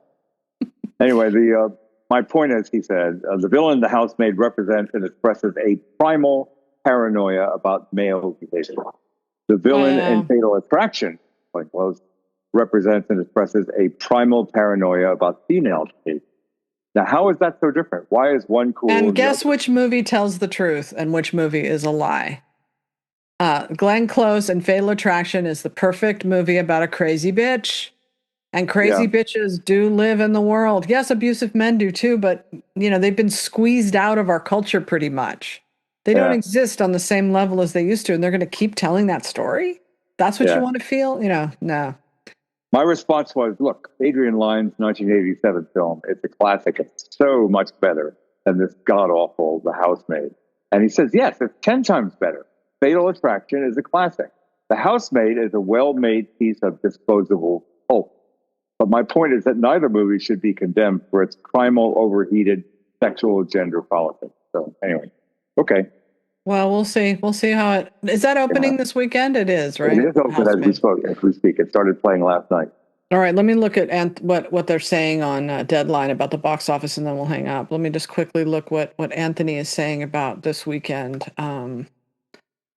Anyway, the my point is, he said, the villain the housemaid represents and expresses a primal paranoia about male behavior. The villain in Fatal Attraction, like Close, represents and expresses a primal paranoia about female behavior. Now, how is that so different? Why is one cool And and the guess other? which movie tells the truth and which movie is a lie? Glenn Close and Fatal Attraction is the perfect movie about a crazy bitch. And Yeah, crazy bitches do live in the world. Yes, abusive men do too, but they've been squeezed out of our culture pretty much. They don't yeah, exist on the same level as they used to, and they're going to keep telling that story. That's what you yeah. want to feel? No. My response was, look, Adrian Lyne's 1987 film, it's a classic. It's so much better than this god-awful The Housemaid. And he says, yes, it's 10 times better. Fatal Attraction is a classic. The Housemaid is a well-made piece of disposable pulp. But my point is that neither movie should be condemned for its primal, overheated sexual gender politics. So anyway, okay. Well, we'll see. We'll see how it is. That Yeah. opening this weekend? It is, It right? is open Housemaid. as we speak. It started playing last night. All right, let me look at what they're saying on Deadline about the box office, and then we'll hang up. Let me just quickly look what Anthony is saying about this weekend.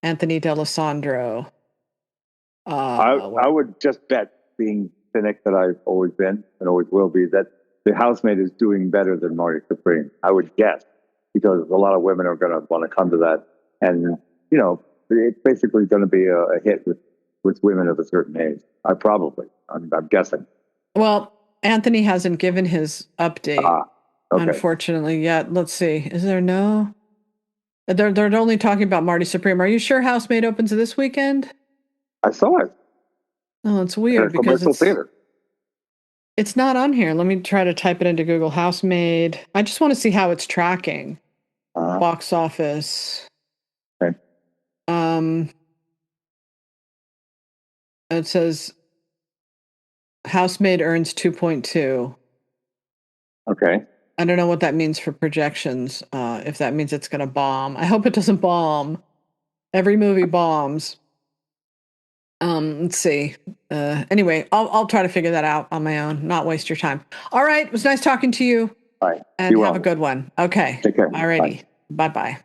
Anthony D'Alessandro. I would just bet, being cynic that I've always been and always will be, that the housemaid is doing better than Marty Supreme. I would guess, because a lot of women are going to want to come to that, and it's basically going to be a hit with women of a certain age. I'm guessing. Well, Anthony hasn't given his update, Okay. unfortunately, yet. Let's see. Is there no? They're only talking about Marty Supreme. Are you sure Housemaid opens this weekend? I saw it Oh, it's in a weird because commercial theater. it's not on here. Let me try to type it into Google. Housemaid. I just want to see how it's tracking. Box office. Okay. It says Housemaid earns 2.2. Okay. I don't know what that means for projections. If that means it's going to bomb. I hope it doesn't bomb. Every movie bombs. Let's see. Anyway, I'll try to figure that out on my own. Not waste your time. All right. It was nice talking to you. All right. And Be have a well. good one. Okay. Take care. All righty. Bye bye.